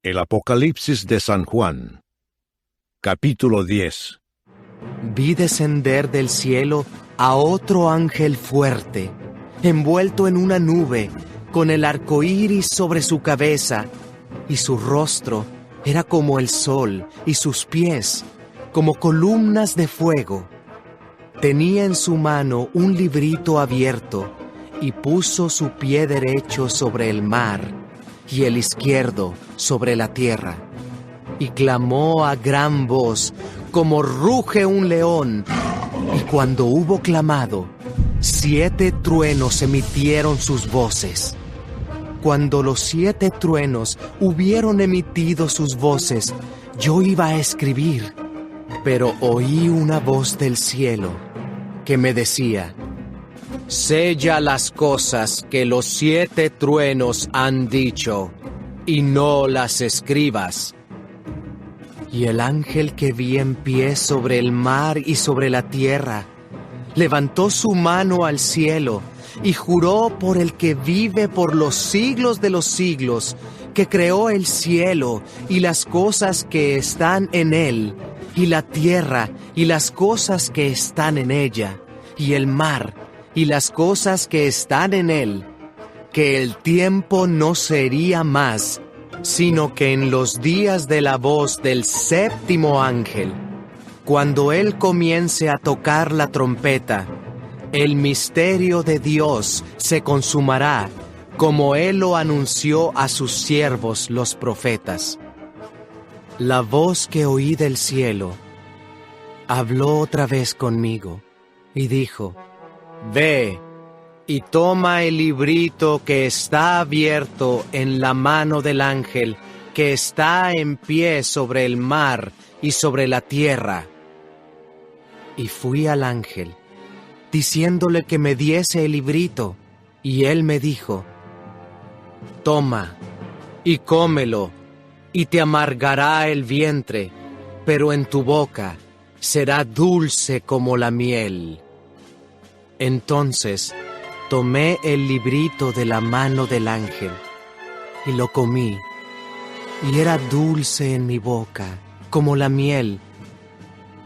El Apocalipsis de San Juan. Capítulo 10. Vi descender del cielo a otro ángel fuerte, envuelto en una nube, con el arco iris sobre su cabeza, y su rostro era como el sol, y sus pies como columnas de fuego. Tenía en su mano un librito abierto, y puso su pie derecho sobre el mar, y el izquierdo sobre la tierra. Y clamó a gran voz, como ruge un león. Y cuando hubo clamado, 7 truenos emitieron sus voces. Cuando los 7 truenos hubieron emitido sus voces, yo iba a escribir, pero oí una voz del cielo que me decía: sella las cosas que los 7 truenos han dicho, y no las escribas. Y el ángel que vi en pie sobre el mar y sobre la tierra levantó su mano al cielo y juró por el que vive por los siglos de los siglos, que creó el cielo y las cosas que están en él, y la tierra y las cosas que están en ella, y el mar y las cosas que están en él, que el tiempo no sería más, sino que en los días de la voz del 7º ángel, cuando él comience a tocar la trompeta, el misterio de Dios se consumará, como él lo anunció a sus siervos los profetas. La voz que oí del cielo habló otra vez conmigo y dijo: ve y toma el librito que está abierto en la mano del ángel que está en pie sobre el mar y sobre la tierra. Y fui al ángel, diciéndole que me diese el librito, y él me dijo: toma y cómelo, y te amargará el vientre, pero en tu boca será dulce como la miel. Entonces tomé el librito de la mano del ángel, y lo comí, y era dulce en mi boca, como la miel.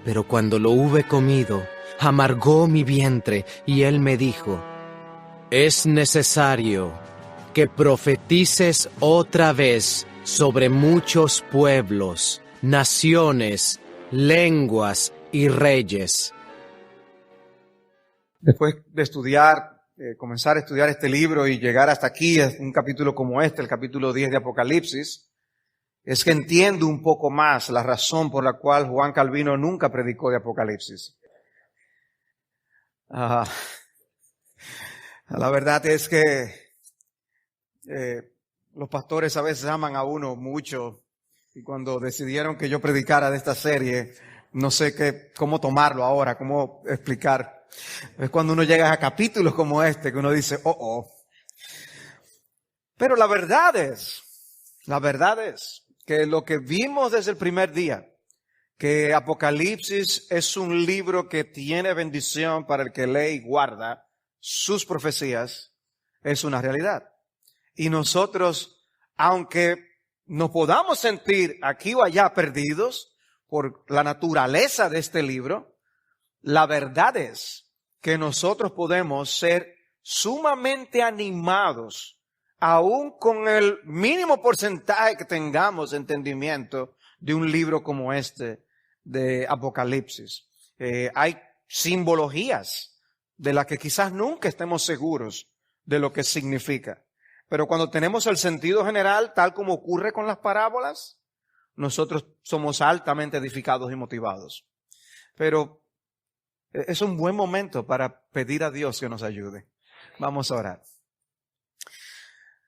Pero cuando lo hube comido, amargó mi vientre, y él me dijo: es necesario que profetices otra vez sobre muchos pueblos, naciones, lenguas y reyes. Después de estudiar, comenzar a estudiar este libro y llegar hasta aquí, a un capítulo como este, el capítulo 10 de Apocalipsis, es que entiendo un poco más la razón por la cual Juan Calvino nunca predicó de Apocalipsis. La verdad es que los pastores a veces aman a uno mucho, y cuando decidieron que yo predicara de esta serie, no sé cómo tomarlo ahora, cómo explicar. Es cuando uno llega a capítulos como este que uno dice, Pero la verdad es que lo que vimos desde el primer día, que Apocalipsis es un libro que tiene bendición para el que lee y guarda sus profecías, es una realidad. Y nosotros, aunque nos podamos sentir aquí o allá perdidos por la naturaleza de este libro, la verdad es que nosotros podemos ser sumamente animados, aún con el mínimo porcentaje que tengamos de entendimiento de un libro como este de Apocalipsis. Hay simbologías de las que quizás nunca estemos seguros de lo que significa. Pero cuando tenemos el sentido general, tal como ocurre con las parábolas, nosotros somos altamente edificados y motivados. Pero es un buen momento para pedir a Dios que nos ayude. Vamos a orar.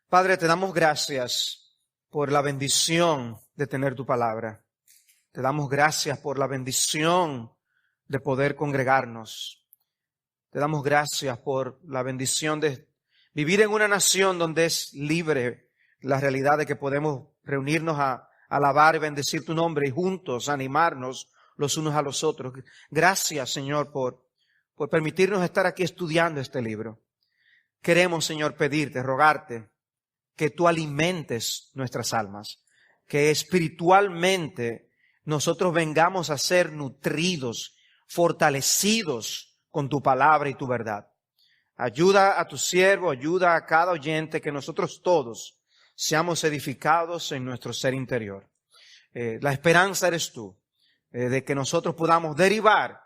Padre, te damos gracias por la bendición de tener tu palabra. Te damos gracias por la bendición de poder congregarnos. Te damos gracias por la bendición de vivir en una nación donde es libre la realidad de que podemos reunirnos a alabar y bendecir tu nombre y juntos animarnos los unos a los otros. Gracias, Señor, por permitirnos estar aquí estudiando este libro. Queremos, Señor, pedirte, rogarte que tú alimentes nuestras almas, que espiritualmente nosotros vengamos a ser nutridos, fortalecidos con tu palabra y tu verdad. Ayuda a tu siervo, ayuda a cada oyente, que nosotros todos seamos edificados en nuestro ser interior. La esperanza eres tú, de que nosotros podamos derivar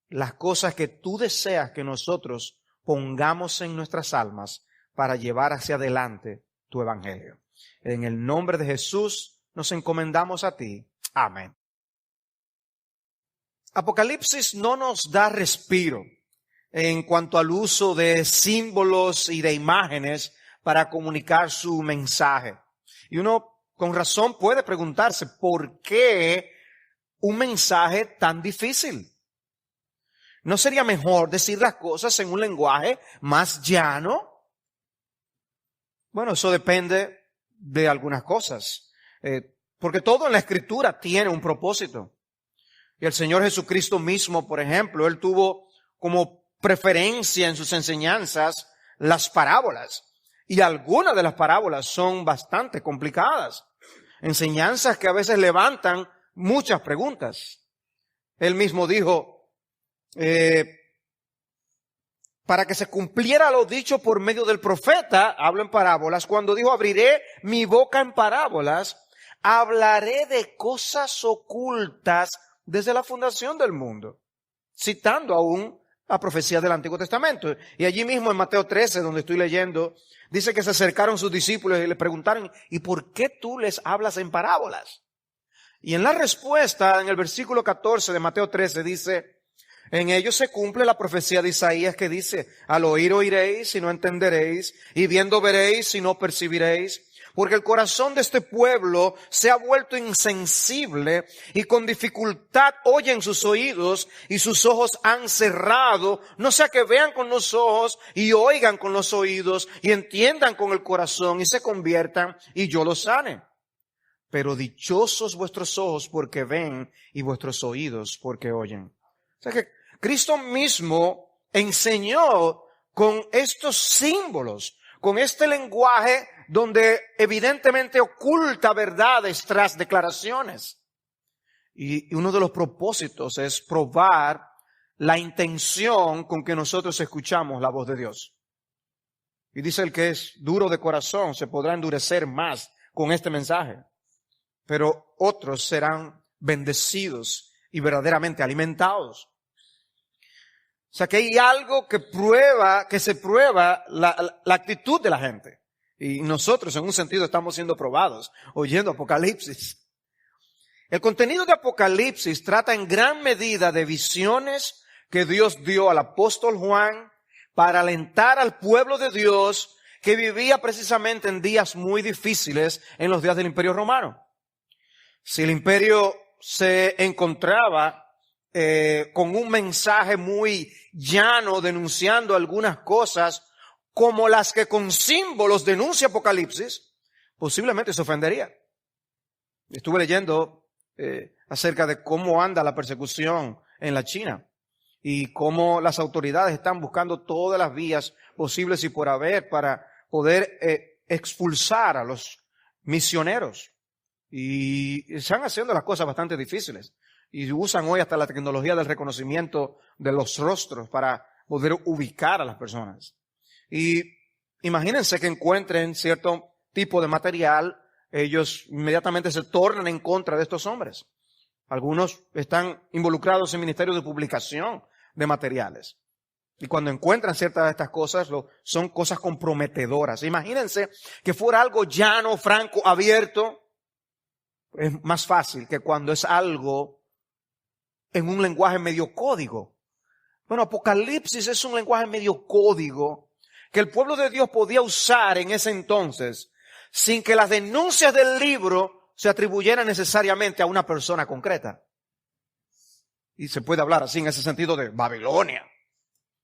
las cosas que tú deseas que nosotros pongamos en nuestras almas para llevar hacia adelante tu evangelio. En el nombre de Jesús nos encomendamos a ti. Amén. Apocalipsis no nos da respiro en cuanto al uso de símbolos y de imágenes para comunicar su mensaje. Y uno con razón puede preguntarse, ¿por qué un mensaje tan difícil? ¿No sería mejor decir las cosas en un lenguaje más llano? Bueno, eso depende de algunas cosas, porque todo en la Escritura tiene un propósito. Y el Señor Jesucristo mismo, por ejemplo, Él tuvo como preferencia en sus enseñanzas las parábolas. Y algunas de las parábolas son bastante complicadas. Enseñanzas que a veces levantan muchas preguntas. Él mismo dijo, para que se cumpliera lo dicho por medio del profeta, hablo en parábolas, cuando dijo, abriré mi boca en parábolas, hablaré de cosas ocultas desde la fundación del mundo, citando aún la profecía del Antiguo Testamento. Y allí mismo en Mateo 13, donde estoy leyendo, dice que se acercaron sus discípulos y le preguntaron, ¿y por qué tú les hablas en parábolas? Y en la respuesta, en el versículo 14 de Mateo 13, dice, en ellos se cumple la profecía de Isaías que dice, al oír oiréis y no entenderéis, y viendo veréis y no percibiréis, porque el corazón de este pueblo se ha vuelto insensible y con dificultad oyen sus oídos y sus ojos han cerrado, no sea que vean con los ojos y oigan con los oídos y entiendan con el corazón y se conviertan y yo los sane. Pero dichosos vuestros ojos porque ven y vuestros oídos porque oyen. O sea que Cristo mismo enseñó con estos símbolos, con este lenguaje donde evidentemente oculta verdades tras declaraciones. Y uno de los propósitos es probar la intención con que nosotros escuchamos la voz de Dios. Y dice el que es duro de corazón se podrá endurecer más con este mensaje, pero otros serán bendecidos y verdaderamente alimentados. O sea que hay algo que se prueba la actitud de la gente. Y nosotros en un sentido estamos siendo probados oyendo Apocalipsis. El contenido de Apocalipsis trata en gran medida de visiones que Dios dio al apóstol Juan para alentar al pueblo de Dios que vivía precisamente en días muy difíciles en los días del Imperio Romano. Si el imperio se encontraba con un mensaje muy llano denunciando algunas cosas como las que con símbolos denuncia Apocalipsis, posiblemente se ofendería. Estuve leyendo acerca de cómo anda la persecución en la China y cómo las autoridades están buscando todas las vías posibles y por haber para poder expulsar a los misioneros. Y están haciendo las cosas bastante difíciles. Y usan hoy hasta la tecnología del reconocimiento de los rostros para poder ubicar a las personas. Y imagínense que encuentren cierto tipo de material, ellos inmediatamente se tornan en contra de estos hombres. Algunos están involucrados en ministerios de publicación de materiales. Y cuando encuentran ciertas de estas cosas, son cosas comprometedoras. Imagínense que fuera algo llano, franco, abierto. Es más fácil que cuando es algo en un lenguaje medio código. Bueno, Apocalipsis es un lenguaje medio código que el pueblo de Dios podía usar en ese entonces sin que las denuncias del libro se atribuyeran necesariamente a una persona concreta. Y se puede hablar así en ese sentido de Babilonia.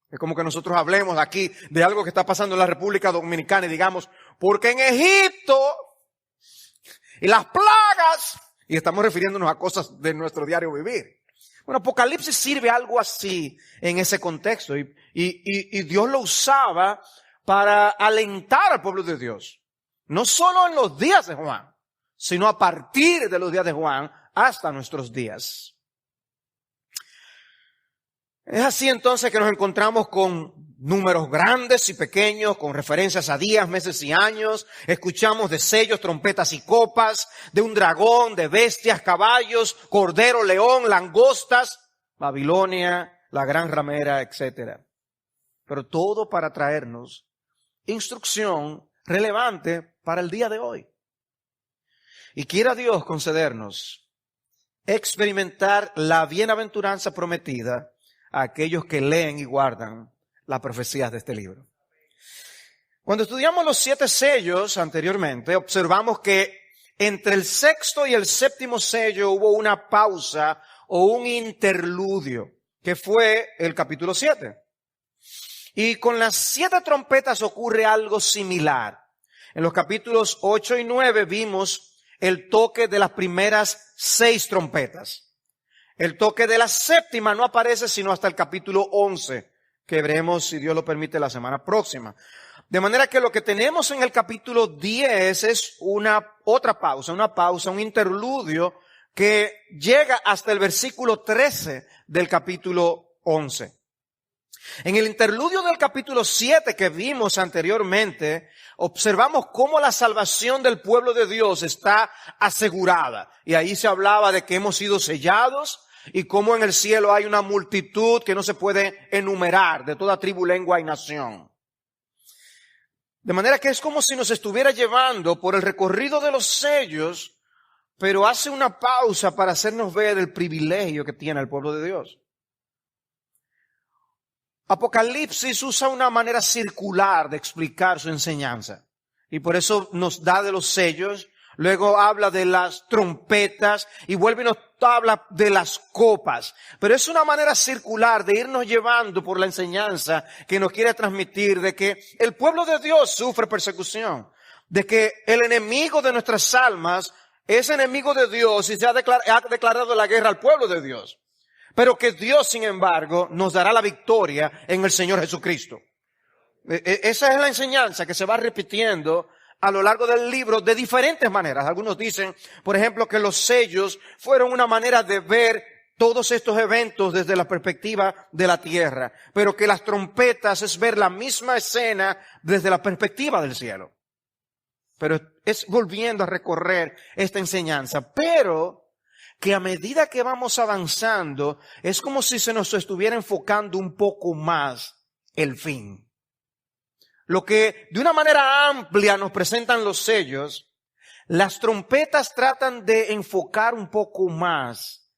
Es como que nosotros hablemos aquí de algo que está pasando en la República Dominicana y digamos, porque en Egipto y las plagas, y estamos refiriéndonos a cosas de nuestro diario vivir. Bueno, Apocalipsis sirve algo así en ese contexto y Dios lo usaba para alentar al pueblo de Dios. No solo en los días de Juan, sino a partir de los días de Juan hasta nuestros días. Es así entonces que nos encontramos con números grandes y pequeños, con referencias a días, meses y años. Escuchamos de sellos, trompetas y copas, de un dragón, de bestias, caballos, cordero, león, langostas, Babilonia, la gran ramera, etc. Pero todo para traernos instrucción relevante para el día de hoy. Y quiera Dios concedernos experimentar la bienaventuranza prometida a aquellos que leen y guardan las profecías de este libro. Cuando estudiamos los 7 sellos anteriormente, observamos que entre el 6º y el 7º sello hubo una pausa o un interludio, que fue el capítulo 7. Y con las 7 trompetas ocurre algo similar. En los capítulos 8 y 9 vimos el toque de las primeras 6 trompetas. El toque de la 7ª no aparece sino hasta el capítulo 11, que veremos, si Dios lo permite, la semana próxima. De manera que lo que tenemos en el capítulo 10 es otra pausa, un interludio que llega hasta el versículo 13 del capítulo 11. En el interludio del capítulo 7 que vimos anteriormente, observamos cómo la salvación del pueblo de Dios está asegurada. Y ahí se hablaba de que hemos sido sellados y cómo en el cielo hay una multitud que no se puede enumerar de toda tribu, lengua y nación. De manera que es como si nos estuviera llevando por el recorrido de los sellos, pero hace una pausa para hacernos ver el privilegio que tiene el pueblo de Dios. Apocalipsis usa una manera circular de explicar su enseñanza. Y por eso nos da de los sellos, luego habla de las trompetas y vuelve y nos habla de las copas. Pero es una manera circular de irnos llevando por la enseñanza que nos quiere transmitir de que el pueblo de Dios sufre persecución, de que el enemigo de nuestras almas es enemigo de Dios y se ha declarado la guerra al pueblo de Dios. Pero que Dios, sin embargo, nos dará la victoria en el Señor Jesucristo. Esa es la enseñanza que se va repitiendo a lo largo del libro de diferentes maneras. Algunos dicen, por ejemplo, que los sellos fueron una manera de ver todos estos eventos desde la perspectiva de la tierra, pero que las trompetas es ver la misma escena desde la perspectiva del cielo. Pero es volviendo a recorrer esta enseñanza, pero que a medida que vamos avanzando, es como si se nos estuviera enfocando un poco más el fin. Lo que de una manera amplia nos presentan los sellos, las trompetas tratan de enfocar un poco más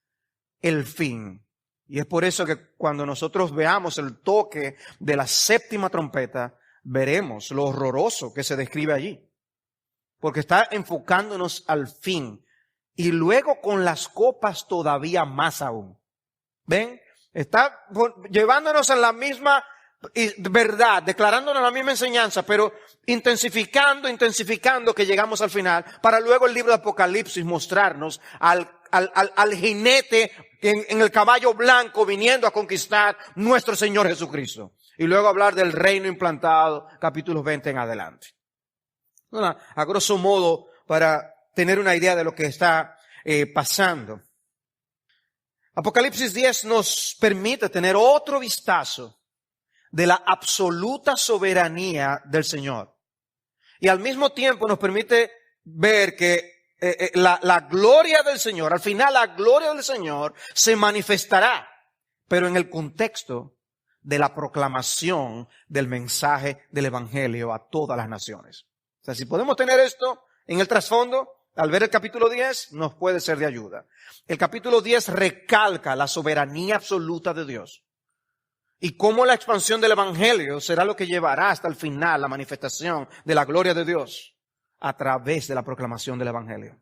el fin. Y es por eso que cuando nosotros veamos el toque de la 7ª trompeta, veremos lo horroroso que se describe allí. Porque está enfocándonos al fin. Y luego con las copas todavía más aún. ¿Ven? Está llevándonos en la misma verdad, declarándonos la misma enseñanza, pero intensificando que llegamos al final, para luego el libro de Apocalipsis mostrarnos al jinete en el caballo blanco viniendo a conquistar nuestro Señor Jesucristo. Y luego hablar del reino implantado, capítulos 20 en adelante. A grosso modo, para tener una idea de lo que está pasando. Apocalipsis 10 nos permite tener otro vistazo de la absoluta soberanía del Señor. Y al mismo tiempo nos permite ver que la gloria del Señor, al final la gloria del Señor se manifestará, pero en el contexto de la proclamación del mensaje del Evangelio a todas las naciones. O sea, si podemos tener esto en el trasfondo, al ver el capítulo 10, nos puede ser de ayuda. El capítulo 10 recalca la soberanía absoluta de Dios. Y cómo la expansión del Evangelio será lo que llevará hasta el final la manifestación de la gloria de Dios a través de la proclamación del Evangelio.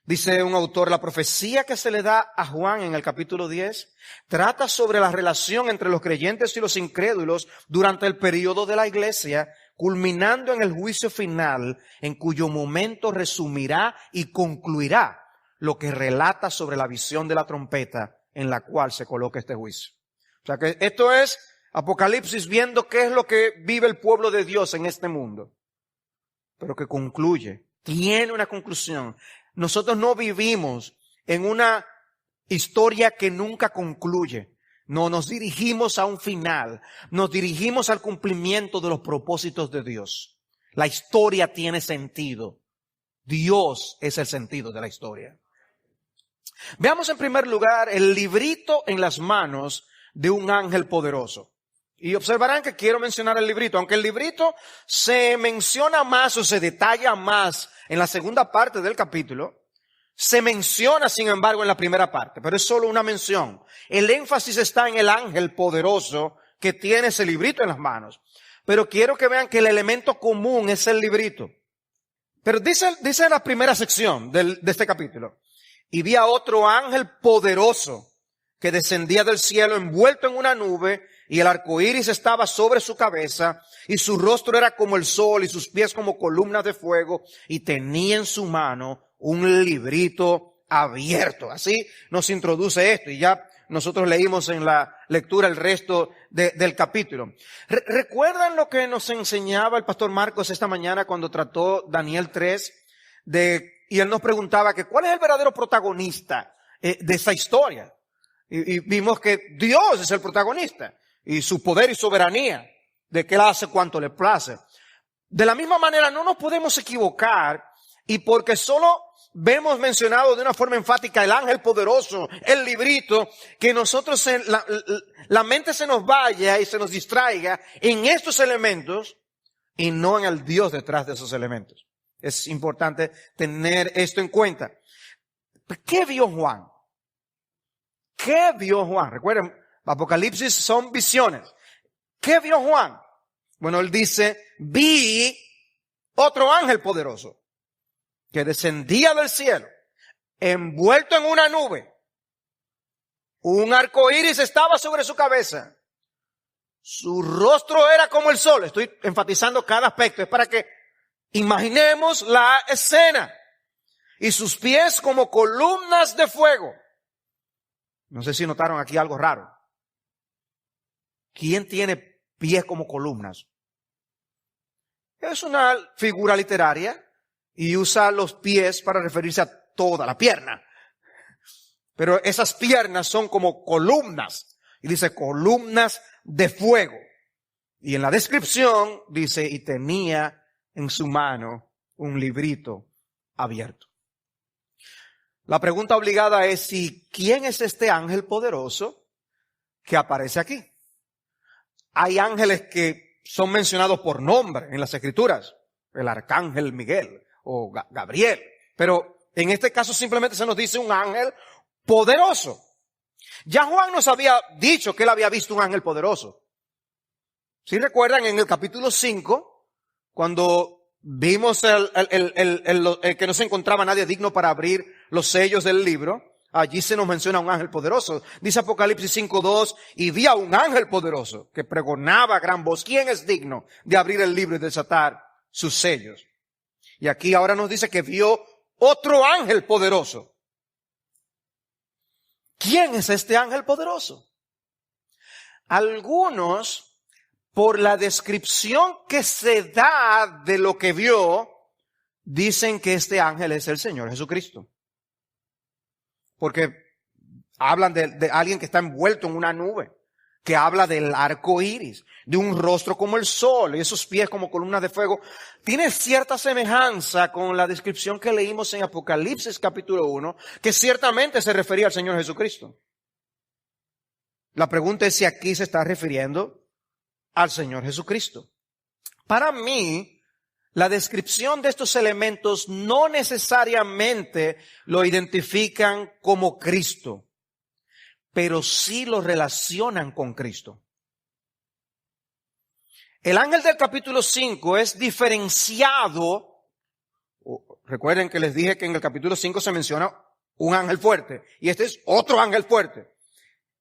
Dice un autor, la profecía que se le da a Juan en el capítulo 10 trata sobre la relación entre los creyentes y los incrédulos durante el periodo de la iglesia, culminando en el juicio final, en cuyo momento resumirá y concluirá lo que relata sobre la visión de la trompeta en la cual se coloca este juicio. O sea que esto es Apocalipsis viendo qué es lo que vive el pueblo de Dios en este mundo, pero que concluye tiene una conclusión. Nosotros no vivimos en una historia que nunca concluye. No nos dirigimos a un final. Nos dirigimos al cumplimiento de los propósitos de Dios. La historia tiene sentido. Dios es el sentido de la historia. Veamos en primer lugar el librito en las manos de un ángel poderoso. Y observarán que quiero mencionar el librito, aunque el librito se menciona más o se detalla más en la segunda parte del capítulo, se menciona sin embargo en la primera parte, pero es solo una mención. El énfasis está en el ángel poderoso que tiene ese librito en las manos. Pero quiero que vean que el elemento común es el librito. Pero dice en la primera sección de este capítulo, y vi a otro ángel poderoso que descendía del cielo envuelto en una nube, y el arco iris estaba sobre su cabeza, y su rostro era como el sol, y sus pies como columnas de fuego, y tenía en su mano un librito abierto. Así nos introduce esto, y ya nosotros leímos en la lectura el resto del capítulo. ¿Recuerdan lo que nos enseñaba el pastor Marcos esta mañana cuando trató Daniel 3? Y él nos preguntaba que cuál es el verdadero protagonista de esa historia. Y vimos que Dios es el protagonista. Y su poder y soberanía, de que Él hace cuanto le place. De la misma manera, no nos podemos equivocar, y porque solo vemos mencionado de una forma enfática el ángel poderoso, el librito, que nosotros la mente se nos vaya y se nos distraiga en estos elementos y no en el Dios detrás de esos elementos. Es importante tener esto en cuenta. ¿Qué vio Juan? ¿Qué vio Juan? Recuerden, Apocalipsis son visiones. ¿Qué vio Juan? Bueno, él dice, vi otro ángel poderoso que descendía del cielo, envuelto en una nube. Un arco iris estaba sobre su cabeza. Su rostro era como el sol. Estoy enfatizando cada aspecto. Es para que imaginemos la escena. Y sus pies como columnas de fuego. No sé si notaron aquí algo raro. ¿Quién tiene pies como columnas? Es una figura literaria y usa los pies para referirse a toda la pierna. Pero esas piernas son como columnas. Y dice columnas de fuego. Y en la descripción dice, y tenía en su mano un librito abierto. La pregunta obligada es ¿quién es este ángel poderoso que aparece aquí? Hay ángeles que son mencionados por nombre en las Escrituras. El arcángel Miguel o Gabriel. Pero en este caso simplemente se nos dice un ángel poderoso. Ya Juan nos había dicho que él había visto un ángel poderoso. ¿Sí recuerdan en el capítulo 5, cuando vimos el que no se encontraba nadie digno para abrir los sellos del libro? Allí se nos menciona un ángel poderoso. Dice Apocalipsis 5:2, y vi a un ángel poderoso que pregonaba a gran voz, ¿quién es digno de abrir el libro y desatar sus sellos? Y aquí ahora nos dice que vio otro ángel poderoso. ¿Quién es este ángel poderoso? Algunos, por la descripción que se da de lo que vio, dicen que este ángel es el Señor Jesucristo. Porque hablan de alguien que está envuelto en una nube, que habla del arco iris, de un rostro como el sol y esos pies como columnas de fuego. Tiene cierta semejanza con la descripción que leímos en Apocalipsis capítulo 1, que ciertamente se refería al Señor Jesucristo. La pregunta es si aquí se está refiriendo al Señor Jesucristo. Para mí, la descripción de estos elementos no necesariamente lo identifican como Cristo, pero sí lo relacionan con Cristo. El ángel del capítulo 5 es diferenciado. Recuerden que les dije que en el capítulo 5 se menciona un ángel fuerte, y este es otro ángel fuerte.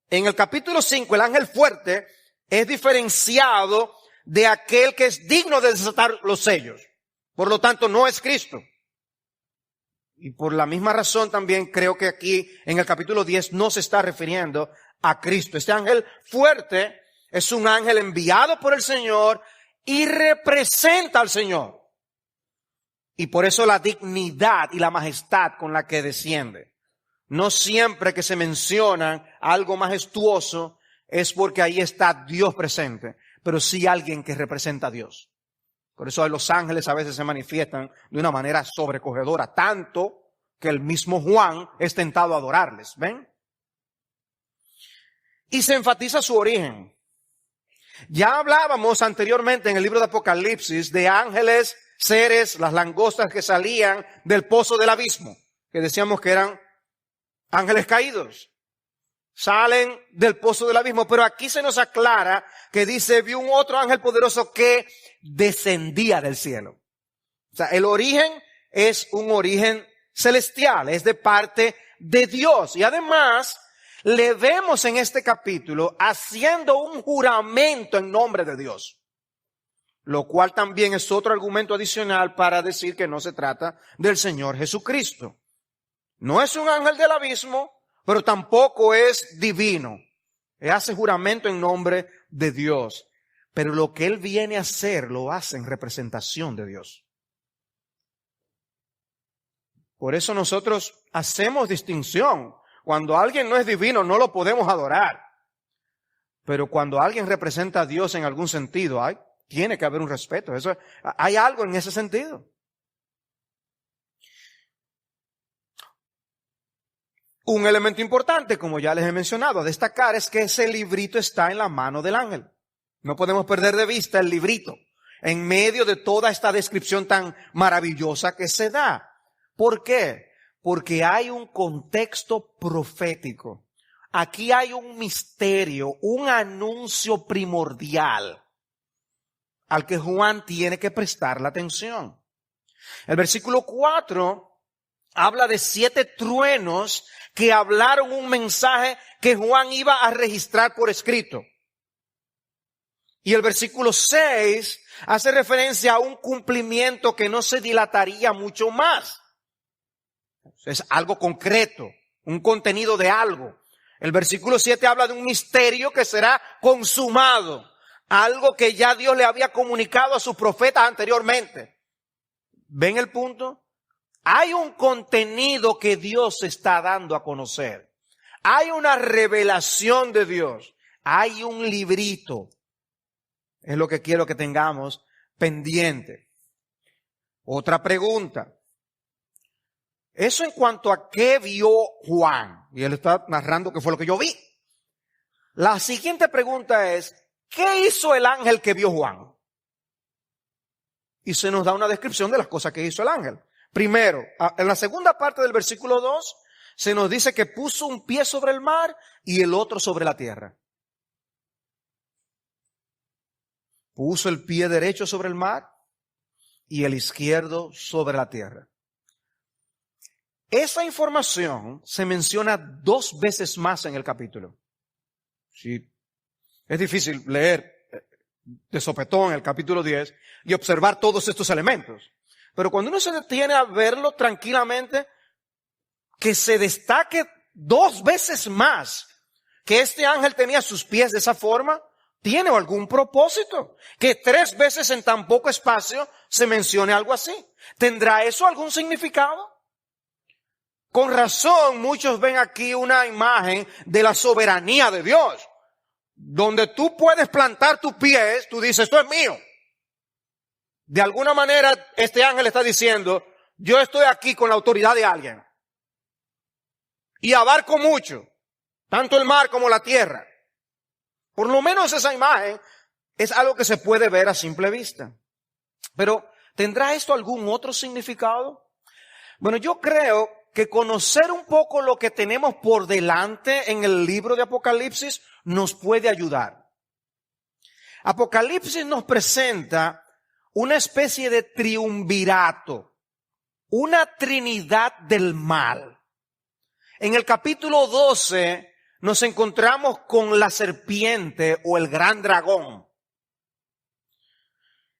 En el capítulo 5 el ángel fuerte es diferenciado de aquel que es digno de desatar los sellos. Por lo tanto, no es Cristo. Y por la misma razón también creo que aquí en el capítulo 10 no se está refiriendo a Cristo. Este ángel fuerte es un ángel enviado por el Señor y representa al Señor. Y por eso la dignidad y la majestad con la que desciende. No siempre que se menciona algo majestuoso es porque ahí está Dios presente, pero sí alguien que representa a Dios. Por eso los ángeles a veces se manifiestan de una manera sobrecogedora, tanto que el mismo Juan es tentado a adorarles, ¿ven? Y se enfatiza su origen. Ya hablábamos anteriormente en el libro de Apocalipsis de ángeles, seres, las langostas que salían del pozo del abismo, que decíamos que eran ángeles caídos. Salen del pozo del abismo, pero aquí se nos aclara que dice, vi un otro ángel poderoso que descendía del cielo. O sea, el origen es un origen celestial, es de parte de Dios. Y además, le vemos en este capítulo haciendo un juramento en nombre de Dios. Lo cual también es otro argumento adicional para decir que no se trata del Señor Jesucristo. No es un ángel del abismo, pero tampoco es divino. Él hace juramento en nombre de Dios. Pero lo que él viene a hacer lo hace en representación de Dios. Por eso nosotros hacemos distinción. Cuando alguien no es divino no lo podemos adorar. Pero cuando alguien representa a Dios en algún sentido, tiene que haber un respeto. Hay algo en ese sentido. Un elemento importante, como ya les he mencionado, a destacar es que ese librito está en la mano del ángel. No podemos perder de vista el librito en medio de toda esta descripción tan maravillosa que se da. ¿Por qué? Porque hay un contexto profético. Aquí hay un misterio, un anuncio primordial al que Juan tiene que prestar la atención. El versículo 4 habla de 7 truenos que hablaron un mensaje que Juan iba a registrar por escrito. Y el versículo 6 hace referencia a un cumplimiento que no se dilataría mucho más. Es algo concreto, un contenido de algo. El versículo 7 habla de un misterio que será consumado. Algo que ya Dios le había comunicado a sus profetas anteriormente. ¿Ven el punto? Hay un contenido que Dios está dando a conocer. Hay una revelación de Dios. Hay un librito. Es lo que quiero que tengamos pendiente. Otra pregunta. Eso en cuanto a qué vio Juan. Y él está narrando qué fue lo que yo vi. La siguiente pregunta es, ¿qué hizo el ángel que vio Juan? Y se nos da una descripción de las cosas que hizo el ángel. Primero, en la segunda parte del versículo 2, se nos dice que puso un pie sobre el mar y el otro sobre la tierra. Puso el pie derecho sobre el mar y el izquierdo sobre la tierra. Esa información se menciona 2 veces más en el capítulo. Sí. Es difícil leer de sopetón el capítulo 10 y observar todos estos elementos. Pero cuando uno se detiene a verlo tranquilamente, que se destaque 2 veces más que este ángel tenía sus pies de esa forma, tiene algún propósito. Que 3 veces en tan poco espacio se mencione algo así. ¿Tendrá eso algún significado? Con razón, muchos ven aquí una imagen de la soberanía de Dios. Donde tú puedes plantar tus pies, tú dices, esto es mío. De alguna manera, este ángel está diciendo, yo estoy aquí con la autoridad de alguien. Y abarco mucho, tanto el mar como la tierra. Por lo menos esa imagen es algo que se puede ver a simple vista. Pero, ¿tendrá esto algún otro significado? Bueno, yo creo que conocer un poco lo que tenemos por delante en el libro de Apocalipsis nos puede ayudar. Apocalipsis nos presenta una especie de triunvirato, una trinidad del mal. En el capítulo 12 nos encontramos con la serpiente o el gran dragón.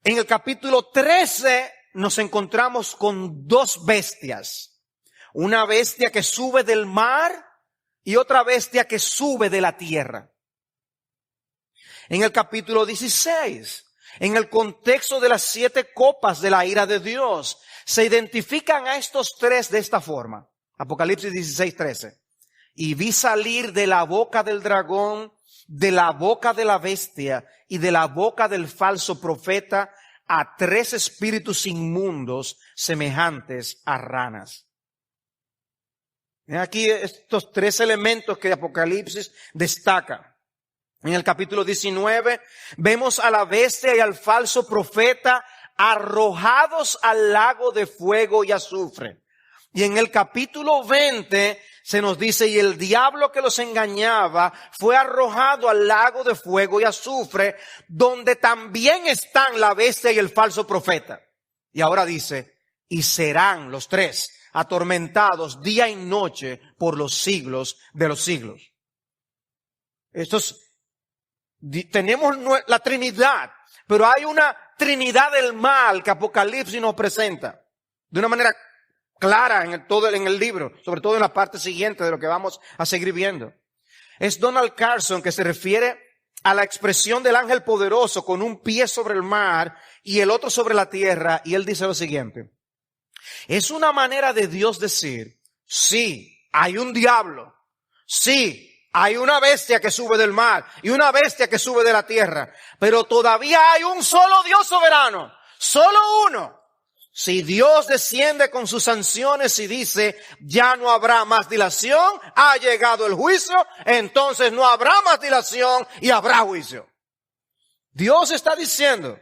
En el capítulo 13 nos encontramos con 2 bestias. Una bestia que sube del mar y otra bestia que sube de la tierra. En el capítulo 16, en el contexto de las 7 copas de la ira de Dios, se identifican a estos tres de esta forma. Apocalipsis 16:13. Y vi salir de la boca del dragón, de la boca de la bestia y de la boca del falso profeta a 3 espíritus inmundos semejantes a ranas. Ven aquí estos 3 elementos que Apocalipsis destaca. En el capítulo 19 vemos a la bestia y al falso profeta arrojados al lago de fuego y azufre. Y en el capítulo 20 se nos dice, y el diablo que los engañaba fue arrojado al lago de fuego y azufre, donde también están la bestia y el falso profeta. Y ahora dice, y serán los 3 atormentados día y noche por los siglos de los siglos. Tenemos la Trinidad, pero hay una Trinidad del mal que Apocalipsis nos presenta de una manera clara en el libro, sobre todo en la parte siguiente de lo que vamos a seguir viendo. Es Donald Carson que se refiere a la expresión del ángel poderoso con un pie sobre el mar y el otro sobre la tierra, y él dice lo siguiente: es una manera de Dios decir, sí, hay un diablo, sí, hay una bestia que sube del mar y una bestia que sube de la tierra, pero todavía hay un solo Dios soberano, solo uno. Si Dios desciende con sus sanciones y dice, ya no habrá más dilación, ha llegado el juicio, entonces no habrá más dilación y habrá juicio. Dios está diciendo,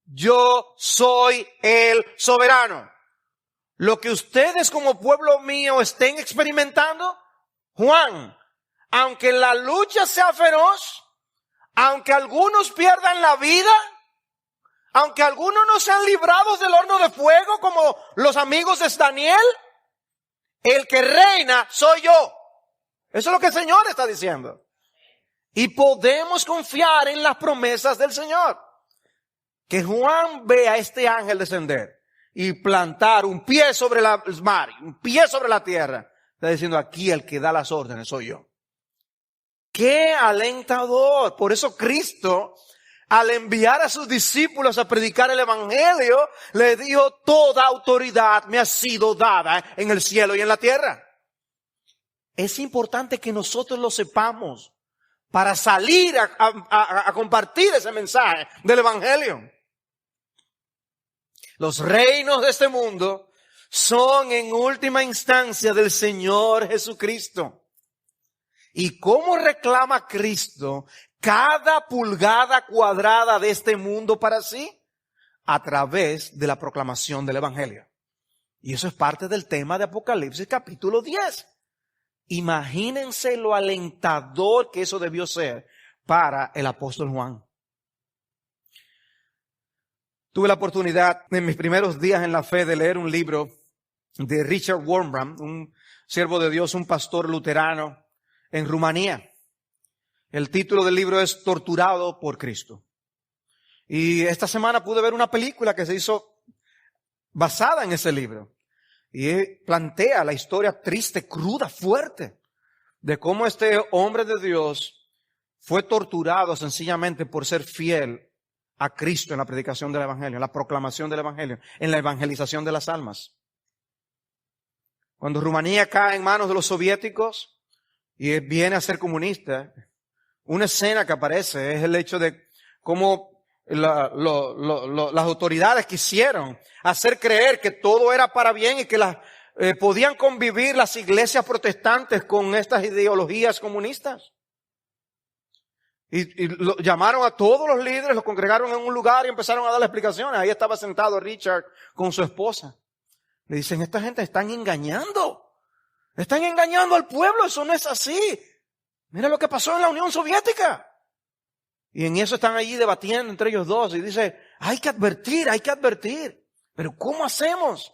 yo soy el soberano. Lo que ustedes como pueblo mío estén experimentando, Juan, aunque la lucha sea feroz, aunque algunos pierdan la vida, aunque algunos no sean librados del horno de fuego como los amigos de Daniel, el que reina soy yo. Eso es lo que el Señor está diciendo. Y podemos confiar en las promesas del Señor. Que Juan ve a este ángel descender y plantar un pie sobre el mar, un pie sobre la tierra. Está diciendo, aquí el que da las órdenes soy yo. ¡Qué alentador! Por eso Cristo, al enviar a sus discípulos a predicar el evangelio, le dijo, toda autoridad me ha sido dada en el cielo y en la tierra. Es importante que nosotros lo sepamos para salir a compartir ese mensaje del evangelio. Los reinos de este mundo son en última instancia del Señor Jesucristo. ¿Y cómo reclama Cristo cada pulgada cuadrada de este mundo para sí? A través de la proclamación del evangelio. Y eso es parte del tema de Apocalipsis capítulo 10. Imagínense lo alentador que eso debió ser para el apóstol Juan. Tuve la oportunidad en mis primeros días en la fe de leer un libro de Richard Wurmbrand, un siervo de Dios, un pastor luterano en Rumanía. El título del libro es Torturado por Cristo. Y esta semana pude ver una película que se hizo basada en ese libro. Y plantea la historia triste, cruda, fuerte, de cómo este hombre de Dios fue torturado sencillamente por ser fiel a Cristo en la predicación del evangelio, en la proclamación del evangelio, en la evangelización de las almas. Cuando Rumanía cae en manos de los soviéticos y viene a ser comunista, una escena que aparece es el hecho de cómo las autoridades quisieron hacer creer que todo era para bien y que podían convivir las iglesias protestantes con estas ideologías comunistas. Y llamaron a todos los líderes, los congregaron en un lugar y empezaron a darle explicaciones. Ahí estaba sentado Richard con su esposa. Le dicen, esta gente están engañando al pueblo, eso no es así. Mira lo que pasó en la Unión Soviética. Y en eso están allí debatiendo entre ellos dos y dice, hay que advertir. Pero ¿cómo hacemos?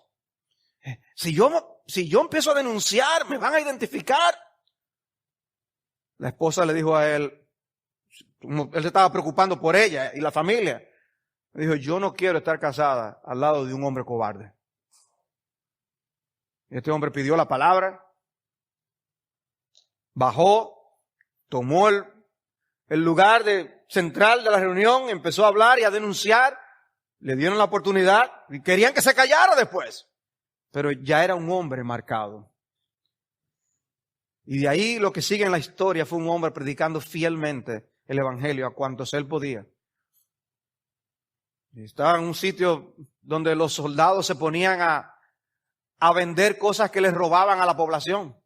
Si yo empiezo a denunciar, me van a identificar. La esposa le dijo a él se estaba preocupando por ella y la familia. Le dijo, yo no quiero estar casada al lado de un hombre cobarde. Este hombre pidió la palabra, bajó, tomó el lugar central de la reunión, empezó a hablar y a denunciar. le dieron la oportunidad y querían que se callara después. Pero ya era un hombre marcado. Y de ahí lo que sigue en la historia fue un hombre predicando fielmente el evangelio a cuantos él podía. Y estaba en un sitio donde los soldados se ponían a vender cosas que les robaban a la población.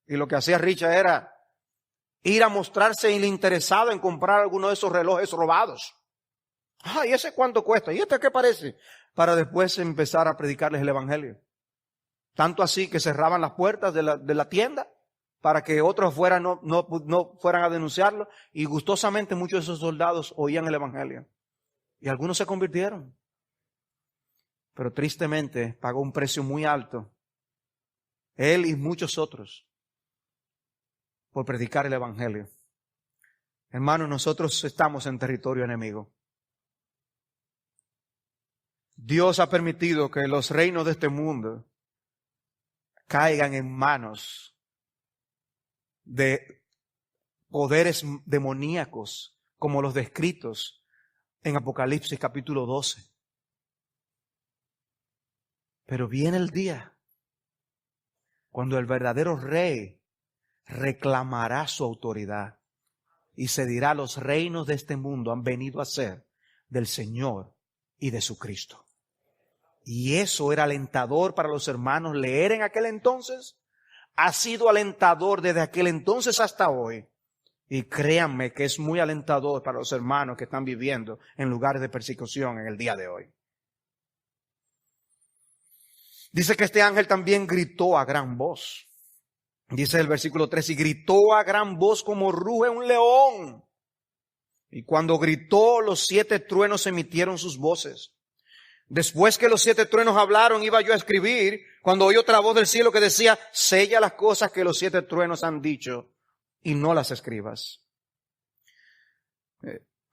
Y lo que hacía Richard era ir a mostrarse interesado en comprar alguno de esos relojes robados. ¿Y ese cuánto cuesta? ¿Y este qué parece? Para después empezar a predicarles el evangelio. Tanto así que cerraban las puertas de la tienda para que otros fueran, no fueran a denunciarlo. Y gustosamente muchos de esos soldados oían el evangelio. Y algunos se convirtieron. Pero tristemente pagó un precio muy alto. Él y muchos otros. Por predicar el evangelio. Hermanos, nosotros estamos en territorio enemigo. Dios ha permitido que los reinos de este mundo caigan en manos de poderes demoníacos como los descritos en Apocalipsis capítulo 12. Pero viene el día cuando el verdadero rey reclamará su autoridad y se dirá: los reinos de este mundo han venido a ser del Señor y de su Cristo. Y eso era alentador para los hermanos leer en aquel entonces. Ha sido alentador desde aquel entonces hasta hoy. Y créanme que es muy alentador para los hermanos que están viviendo en lugares de persecución en el día de hoy. Dice que este ángel también gritó a gran voz. Dice el versículo 3, y gritó a gran voz como ruge un león. Y cuando gritó, los 7 truenos emitieron sus voces. Después que los 7 truenos hablaron, iba yo a escribir, cuando oí otra voz del cielo que decía: sella las cosas que los 7 truenos han dicho y no las escribas.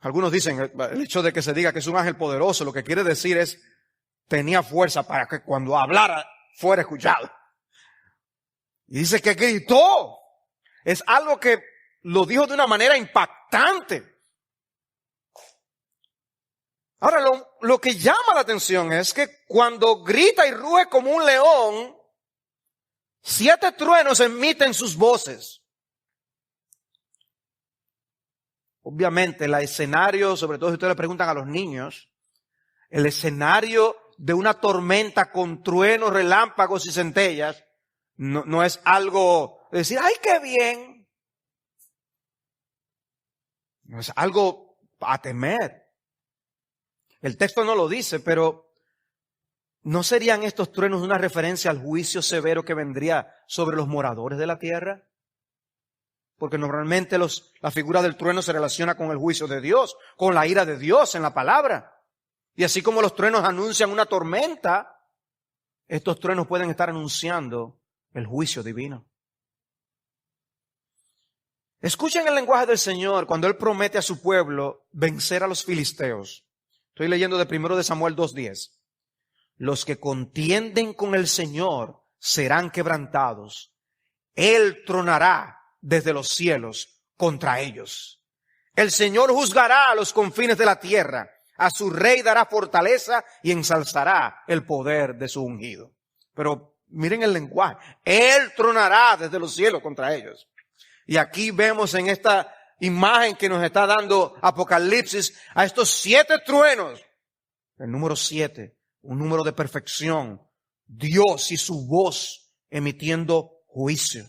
Algunos dicen, el hecho de que se diga que es un ángel poderoso, lo que quiere decir es, tenía fuerza para que cuando hablara fuera escuchado. Y dice que gritó. Es algo que lo dijo de una manera impactante. Ahora, lo que llama la atención es que cuando grita y ruge como un león, 7 truenos emiten sus voces. Obviamente, el escenario, sobre todo si ustedes le preguntan a los niños, el escenario de una tormenta con truenos, relámpagos y centellas, no es algo de decir, ¡ay, qué bien! No es algo a temer. El texto no lo dice, pero ¿no serían estos truenos una referencia al juicio severo que vendría sobre los moradores de la tierra? Porque normalmente la figura del trueno se relaciona con el juicio de Dios, con la ira de Dios en la palabra. Y así como los truenos anuncian una tormenta, estos truenos pueden estar anunciando el juicio divino. Escuchen el lenguaje del Señor cuando Él promete a su pueblo vencer a los filisteos. Estoy leyendo de 1 Samuel 2:10. Los que contienden con el Señor serán quebrantados. Él tronará desde los cielos contra ellos. El Señor juzgará a los confines de la tierra. A su rey dará fortaleza y ensalzará el poder de su ungido. Pero miren el lenguaje. Él tronará desde los cielos contra ellos. Y aquí vemos en esta imagen que nos está dando Apocalipsis a estos 7 truenos. El número 7, un número de perfección. Dios y su voz emitiendo juicio.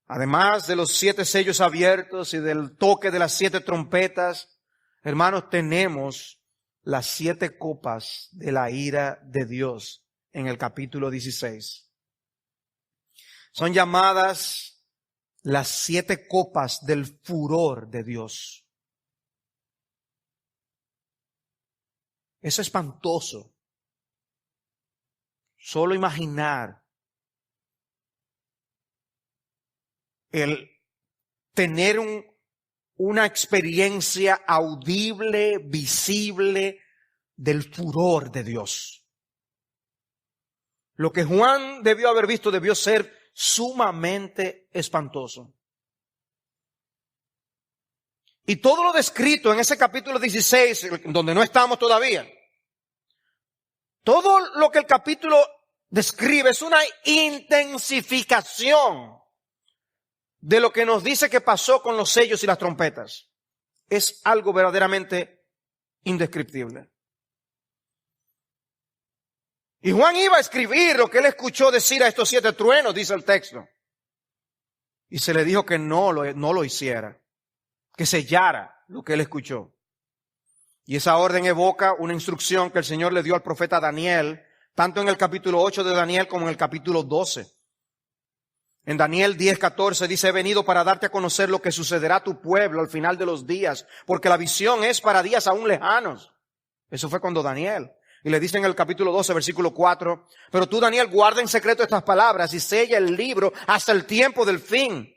Además de los 7 sellos abiertos y del toque de las 7 trompetas, hermanos, tenemos las 7 copas de la ira de Dios en el capítulo 16. Son llamadas las 7 copas del furor de Dios. Es espantoso. Solo imaginar el tener una experiencia audible, visible del furor de Dios. Lo que Juan debió haber visto debió ser sumamente espantoso. Y todo lo descrito en ese capítulo 16, donde no estamos todavía, todo lo que el capítulo describe es una intensificación de lo que nos dice que pasó con los sellos y las trompetas. Es algo verdaderamente indescriptible. Y Juan iba a escribir lo que él escuchó decir a estos 7 truenos, dice el texto. Y se le dijo que no lo hiciera, que sellara lo que él escuchó. Y esa orden evoca una instrucción que el Señor le dio al profeta Daniel, tanto en el capítulo 8 de Daniel como en el capítulo 12. En Daniel 10:14 dice: he venido para darte a conocer lo que sucederá a tu pueblo al final de los días, porque la visión es para días aún lejanos. Eso fue cuando Daniel. Y le dice en el capítulo 12, versículo 4, pero tú, Daniel, guarda en secreto estas palabras y sella el libro hasta el tiempo del fin.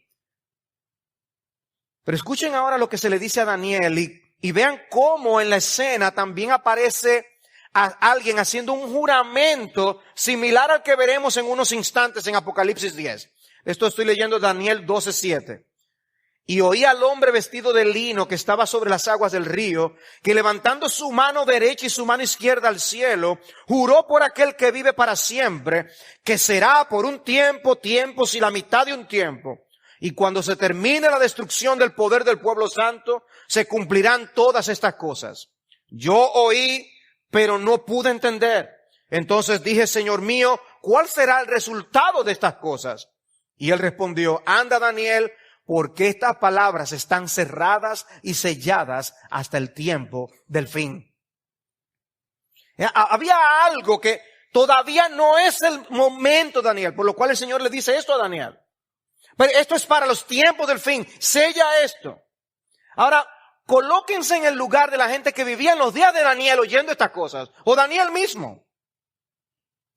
Pero escuchen ahora lo que se le dice a Daniel y vean cómo en la escena también aparece a alguien haciendo un juramento similar al que veremos en unos instantes en Apocalipsis 10. Esto estoy leyendo Daniel 12:7. Y oí al hombre vestido de lino que estaba sobre las aguas del río, que levantando su mano derecha y su mano izquierda al cielo, juró por aquel que vive para siempre, que será por un tiempo, tiempos y la mitad de un tiempo. Y cuando se termine la destrucción del poder del pueblo santo, se cumplirán todas estas cosas. Yo oí, pero no pude entender. Entonces dije: Señor mío, ¿cuál será el resultado de estas cosas? Y él respondió: anda, Daniel, porque estas palabras están cerradas y selladas hasta el tiempo del fin. Había algo que todavía no es el momento, Daniel, por lo cual el Señor le dice esto a Daniel. Pero esto es para los tiempos del fin. Sella esto. Ahora, colóquense en el lugar de la gente que vivía en los días de Daniel oyendo estas cosas. O Daniel mismo.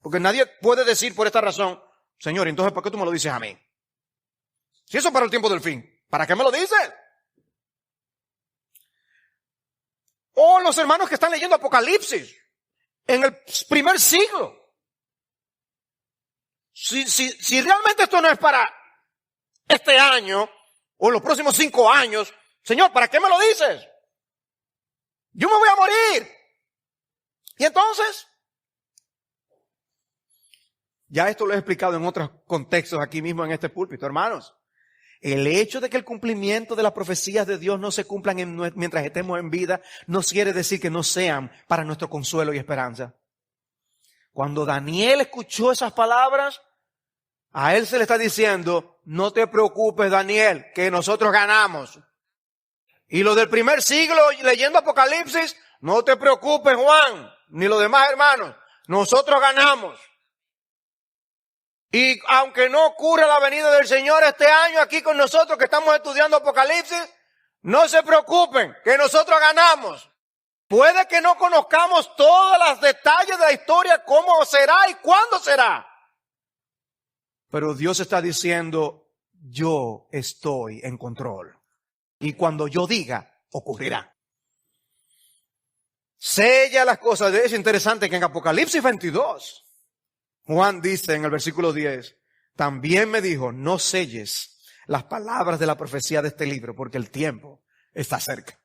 Porque nadie puede decir por esta razón: Señor, entonces ¿por qué tú me lo dices a mí? Si eso es para el tiempo del fin, ¿para qué me lo dices? O los hermanos que están leyendo Apocalipsis en el primer siglo. Si realmente esto no es para este año o los próximos 5 años, Señor, ¿para qué me lo dices? Yo me voy a morir. Y entonces, ya esto lo he explicado en otros contextos aquí mismo en este púlpito, hermanos. El hecho de que el cumplimiento de las profecías de Dios no se cumplan mientras estemos en vida, no quiere decir que no sean para nuestro consuelo y esperanza. Cuando Daniel escuchó esas palabras, a él se le está diciendo: no te preocupes, Daniel, que nosotros ganamos. Y los del primer siglo leyendo Apocalipsis: no te preocupes, Juan, ni los demás hermanos, nosotros ganamos. Y aunque no ocurra la venida del Señor este año aquí con nosotros que estamos estudiando Apocalipsis, no se preocupen, que nosotros ganamos. Puede que no conozcamos todos los detalles de la historia, cómo será y cuándo será. Pero Dios está diciendo: yo estoy en control. Y cuando yo diga, ocurrirá. Sella las cosas. Es interesante que en Apocalipsis 22, Juan dice en el versículo 10, también me dijo: no selles las palabras de la profecía de este libro, porque el tiempo está cerca.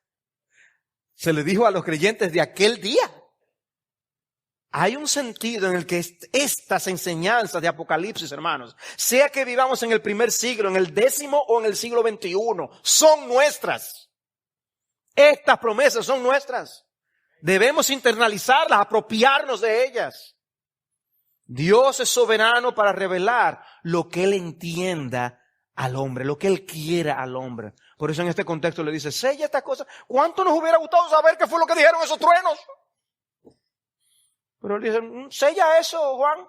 Se le dijo a los creyentes de aquel día. Hay un sentido en el que estas enseñanzas de Apocalipsis, hermanos, sea que vivamos en el primer siglo, en el 10º o en el siglo XXI, son nuestras. Estas promesas son nuestras. Debemos internalizarlas, apropiarnos de ellas. Dios es soberano para revelar lo que Él entienda al hombre, lo que Él quiera al hombre. Por eso en este contexto le dice: sella estas cosas. ¿Cuánto nos hubiera gustado saber qué fue lo que dijeron esos truenos? Pero él dice: sella eso, Juan.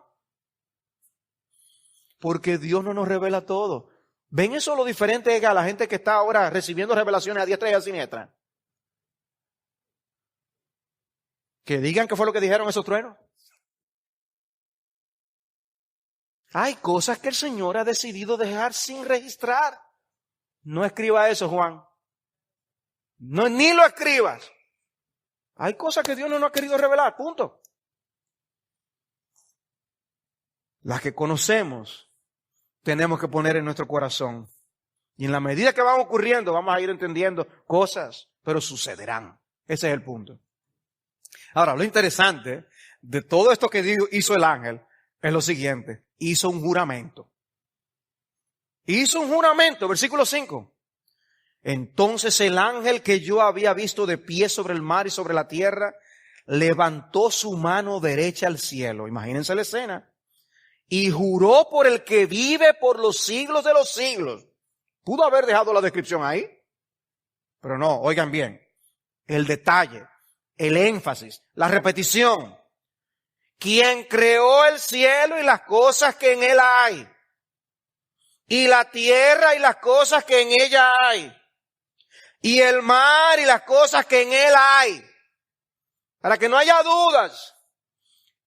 Porque Dios no nos revela todo. ¿Ven eso lo diferente a la gente que está ahora recibiendo revelaciones a diestra y a siniestra? Que digan qué fue lo que dijeron esos truenos. Hay cosas que el Señor ha decidido dejar sin registrar. No escriba eso, Juan. No, ni lo escribas. Hay cosas que Dios no nos ha querido revelar, punto. Las que conocemos, tenemos que poner en nuestro corazón Y en la medida que van ocurriendo, vamos a ir entendiendo cosas, pero sucederán. Ese es el punto. Ahora, lo interesante de todo esto que hizo el ángel es lo siguiente. Hizo un juramento. Hizo un juramento, versículo 5. Entonces el ángel que yo había visto de pie sobre el mar y sobre la tierra, levantó su mano derecha al cielo. Imagínense la escena. Y juró por el que vive por los siglos de los siglos. Pudo haber dejado la descripción ahí, pero no, oigan bien. El detalle, el énfasis, la repetición. Quien creó el cielo y las cosas que en él hay, y la tierra y las cosas que en ella hay, y el mar y las cosas que en él hay. Para que no haya dudas,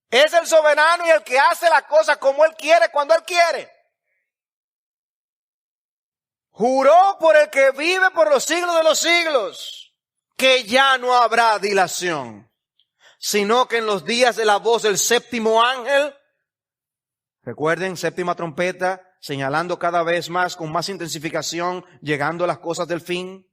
es el soberano y el que hace las cosas como él quiere, cuando él quiere. Juró por el que vive por los siglos de los siglos, que ya no habrá dilación, sino que en los días de la voz del séptimo ángel, recuerden, séptima trompeta, señalando cada vez más, con más intensificación, llegando a las cosas del fin.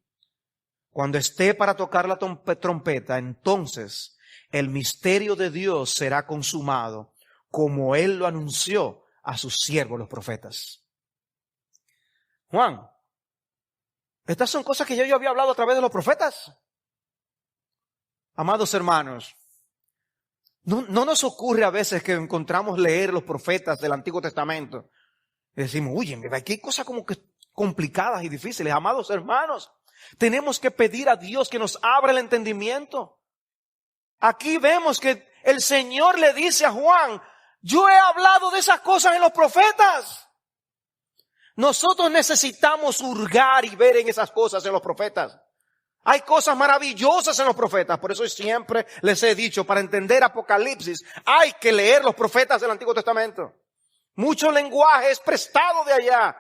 Cuando esté para tocar la trompeta, entonces el misterio de Dios será consumado, como Él lo anunció a sus siervos los profetas. Juan, estas son cosas que yo había hablado a través de los profetas. Amados hermanos, no nos ocurre a veces que encontramos leer los profetas del Antiguo Testamento y decimos, oye, aquí hay cosas como que complicadas y difíciles. Amados hermanos, tenemos que pedir a Dios que nos abra el entendimiento. Aquí vemos que el Señor le dice a Juan, yo he hablado de esas cosas en los profetas. Nosotros necesitamos hurgar y ver en esas cosas en los profetas. Hay cosas maravillosas en los profetas. Por eso siempre les he dicho, para entender Apocalipsis, hay que leer los profetas del Antiguo Testamento. Mucho lenguaje es prestado de allá.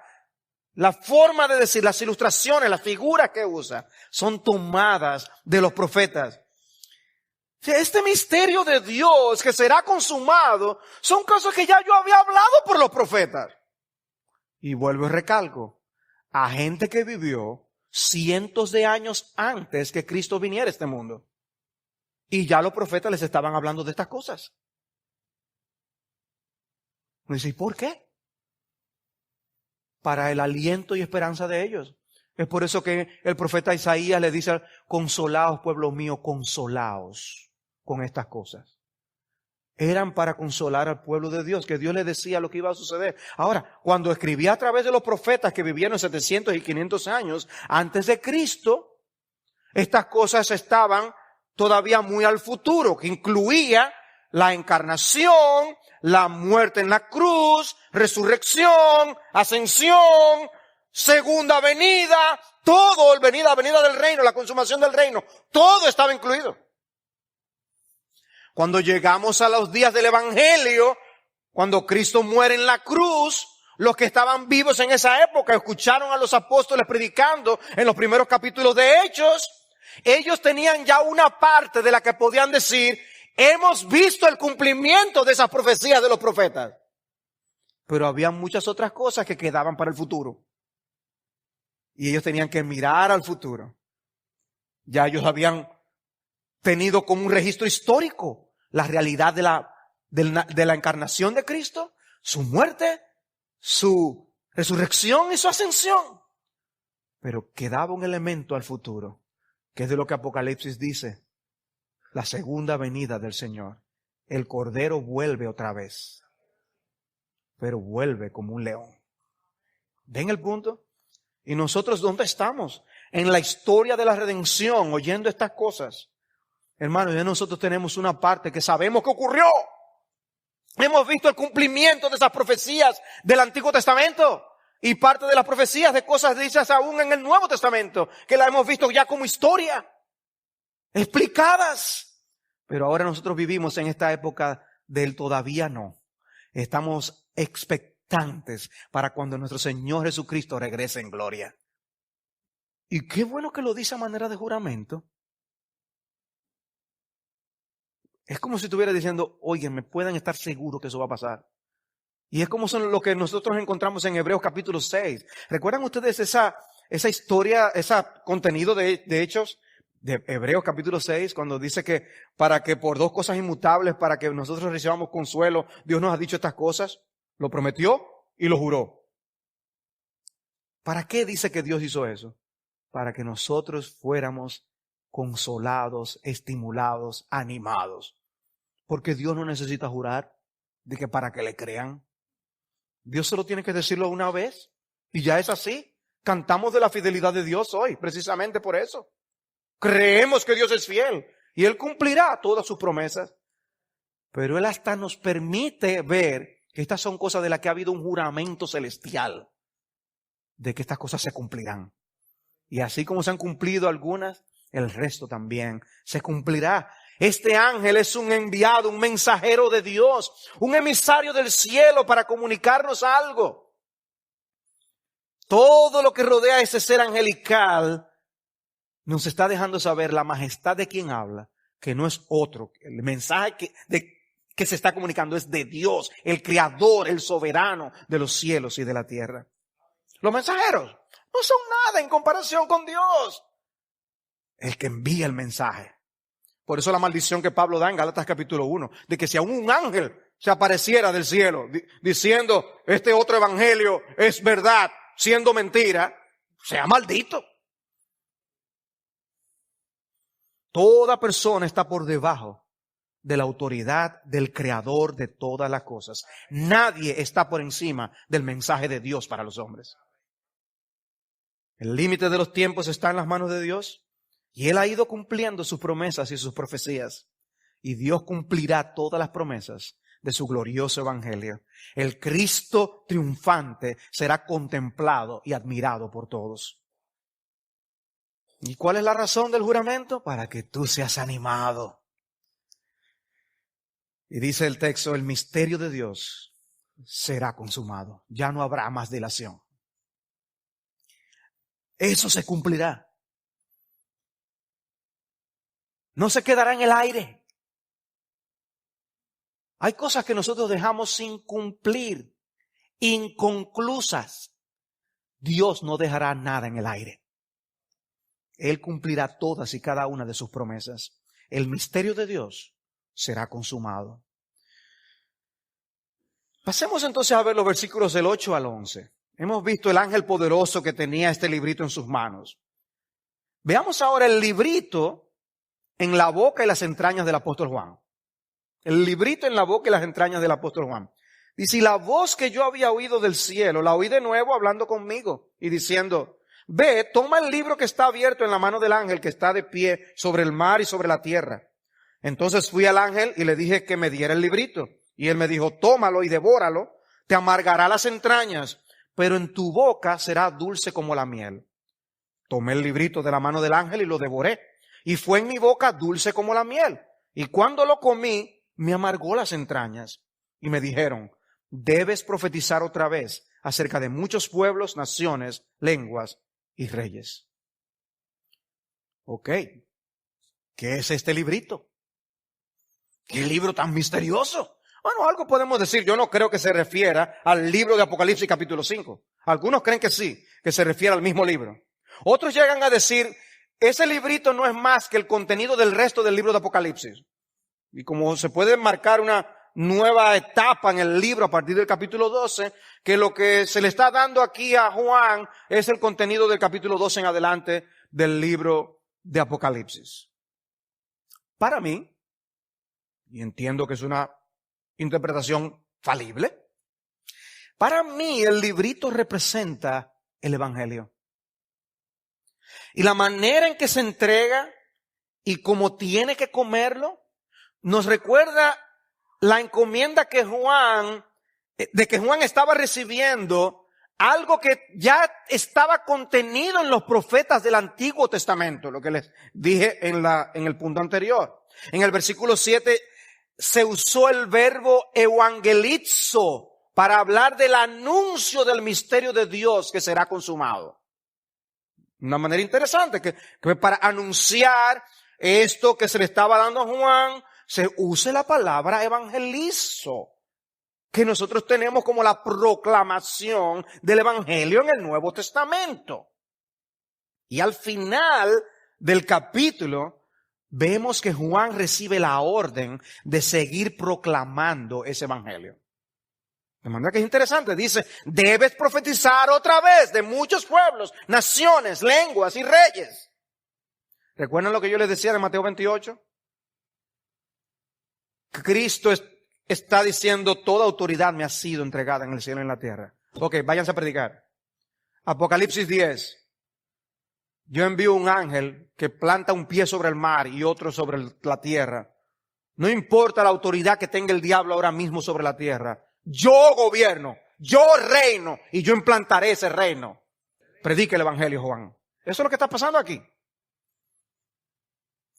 La forma de decir, las ilustraciones, las figuras que usa, son tomadas de los profetas. Este misterio de Dios que será consumado, son cosas que ya yo había hablado por los profetas. Y vuelvo y recalco, a gente que vivió cientos de años antes que Cristo viniera a este mundo. Y ya los profetas les estaban hablando de estas cosas. Me dice, ¿y por qué? Para el aliento y esperanza de ellos. Es por eso que el profeta Isaías le dice, consolaos, pueblo mío, consolaos con estas cosas. Eran para consolar al pueblo de Dios, que Dios le decía lo que iba a suceder. Ahora, cuando escribía a través de los profetas que vivieron 700 y 500 años antes de Cristo, estas cosas estaban todavía muy al futuro, que incluía la encarnación, la muerte en la cruz, resurrección, ascensión, segunda venida, todo, venida del reino, la consumación del reino, todo estaba incluido. Cuando llegamos a los días del Evangelio, cuando Cristo muere en la cruz, los que estaban vivos en esa época escucharon a los apóstoles predicando en los primeros capítulos de Hechos. Ellos tenían ya una parte de la que podían decir, hemos visto el cumplimiento de esas profecías de los profetas. Pero había muchas otras cosas que quedaban para el futuro. Y ellos tenían que mirar al futuro. Ya ellos habían tenido como un registro histórico la realidad de la encarnación de Cristo, su muerte, su resurrección y su ascensión. Pero quedaba un elemento al futuro, que es de lo que Apocalipsis dice, la segunda venida del Señor. El Cordero vuelve otra vez, pero vuelve como un león. ¿Ven el punto? ¿Y nosotros dónde estamos? En la historia de la redención, oyendo estas cosas. Hermanos, ya nosotros tenemos una parte que sabemos que ocurrió. Hemos visto el cumplimiento de esas profecías del Antiguo Testamento y parte de las profecías de cosas dichas aún en el Nuevo Testamento, que las hemos visto ya como historia, explicadas. Pero ahora nosotros vivimos en esta época del todavía no. Estamos expectantes para cuando nuestro Señor Jesucristo regrese en gloria. Y qué bueno que lo dice a manera de juramento. Es como si estuviera diciendo, oye, me pueden estar seguros que eso va a pasar. Y es como son lo que nosotros encontramos en Hebreos capítulo 6. ¿Recuerdan ustedes esa historia, ese contenido de Hechos de Hebreos capítulo 6, cuando dice que para que por dos cosas inmutables, para que nosotros recibamos consuelo, Dios nos ha dicho estas cosas? Lo prometió y lo juró. ¿Para qué dice que Dios hizo eso? Para que nosotros fuéramos consolados, estimulados, animados. Porque Dios no necesita jurar de que para que le crean. Dios solo tiene que decirlo una vez y ya es así. Cantamos de la fidelidad de Dios hoy, precisamente por eso. Creemos que Dios es fiel y Él cumplirá todas sus promesas. Pero Él hasta nos permite ver que estas son cosas de las que ha habido un juramento celestial, de que estas cosas se cumplirán. Y así como se han cumplido algunas, el resto también se cumplirá. Este ángel es un enviado, un mensajero de Dios, un emisario del cielo para comunicarnos algo. Todo lo que rodea a ese ser angelical nos está dejando saber la majestad de quien habla, que no es otro. El mensaje que se está comunicando es de Dios, el creador, el soberano de los cielos y de la tierra. Los mensajeros no son nada en comparación con Dios, el que envía el mensaje. Por eso la maldición que Pablo da en Gálatas capítulo 1, de que si aún un ángel se apareciera del cielo diciendo este otro evangelio es verdad, siendo mentira, sea maldito. Toda persona está por debajo de la autoridad del creador de todas las cosas. Nadie está por encima del mensaje de Dios para los hombres. El límite de los tiempos está en las manos de Dios. Y Él ha ido cumpliendo sus promesas y sus profecías. Y Dios cumplirá todas las promesas de su glorioso evangelio. El Cristo triunfante será contemplado y admirado por todos. ¿Y cuál es la razón del juramento? Para que tú seas animado. Y dice el texto, el misterio de Dios será consumado. Ya no habrá más dilación. Eso se cumplirá. No se quedará en el aire. Hay cosas que nosotros dejamos sin cumplir, inconclusas. Dios no dejará nada en el aire. Él cumplirá todas y cada una de sus promesas. El misterio de Dios será consumado. Pasemos entonces a ver los versículos del 8 al 11. Hemos visto el ángel poderoso que tenía este librito en sus manos. Veamos ahora el librito en la boca y las entrañas del apóstol Juan. El librito en la boca y las entrañas del apóstol Juan. Dice, y la voz que yo había oído del cielo, la oí de nuevo hablando conmigo y diciendo, ve, toma el libro que está abierto en la mano del ángel que está de pie sobre el mar y sobre la tierra. Entonces fui al ángel y le dije que me diera el librito. Y él me dijo, tómalo y devóralo, te amargará las entrañas, pero en tu boca será dulce como la miel. Tomé el librito de la mano del ángel y lo devoré. Y fue en mi boca dulce como la miel. Y cuando lo comí, me amargó las entrañas. Y me dijeron, debes profetizar otra vez acerca de muchos pueblos, naciones, lenguas y reyes. Ok, ¿qué es este librito? ¿Qué libro tan misterioso? Bueno, algo podemos decir. Yo no creo que se refiera al libro de Apocalipsis capítulo 5. Algunos creen que sí, que se refiere al mismo libro. Otros llegan a decir, ese librito no es más que el contenido del resto del libro de Apocalipsis. Y como se puede marcar una nueva etapa en el libro a partir del capítulo 12, que lo que se le está dando aquí a Juan es el contenido del capítulo 12 en adelante del libro de Apocalipsis. Para mí, y entiendo que es una interpretación falible, para mí el librito representa el Evangelio. Y la manera en que se entrega y cómo tiene que comerlo, nos recuerda la encomienda de que Juan estaba recibiendo, algo que ya estaba contenido en los profetas del Antiguo Testamento, lo que les dije en el punto anterior. En el versículo 7 se usó el verbo evangelizo para hablar del anuncio del misterio de Dios que será consumado. Una manera interesante que para anunciar esto que se le estaba dando a Juan, se use la palabra evangelizo. que nosotros tenemos como la proclamación del Evangelio en el Nuevo Testamento. Y al final del capítulo vemos que Juan recibe la orden de seguir proclamando ese Evangelio. De manera que es interesante, dice, debes profetizar otra vez de muchos pueblos, naciones, lenguas y reyes. ¿Recuerdan lo que yo les decía de Mateo 28? Cristo está diciendo, toda autoridad me ha sido entregada en el cielo y en la tierra. Ok, váyanse a predicar. Apocalipsis 10. Yo envío un ángel que planta un pie sobre el mar y otro sobre la tierra. No importa la autoridad que tenga el diablo ahora mismo sobre la tierra. Yo gobierno, yo reino y yo implantaré ese reino. Predique el Evangelio, Juan. Eso es lo que está pasando aquí.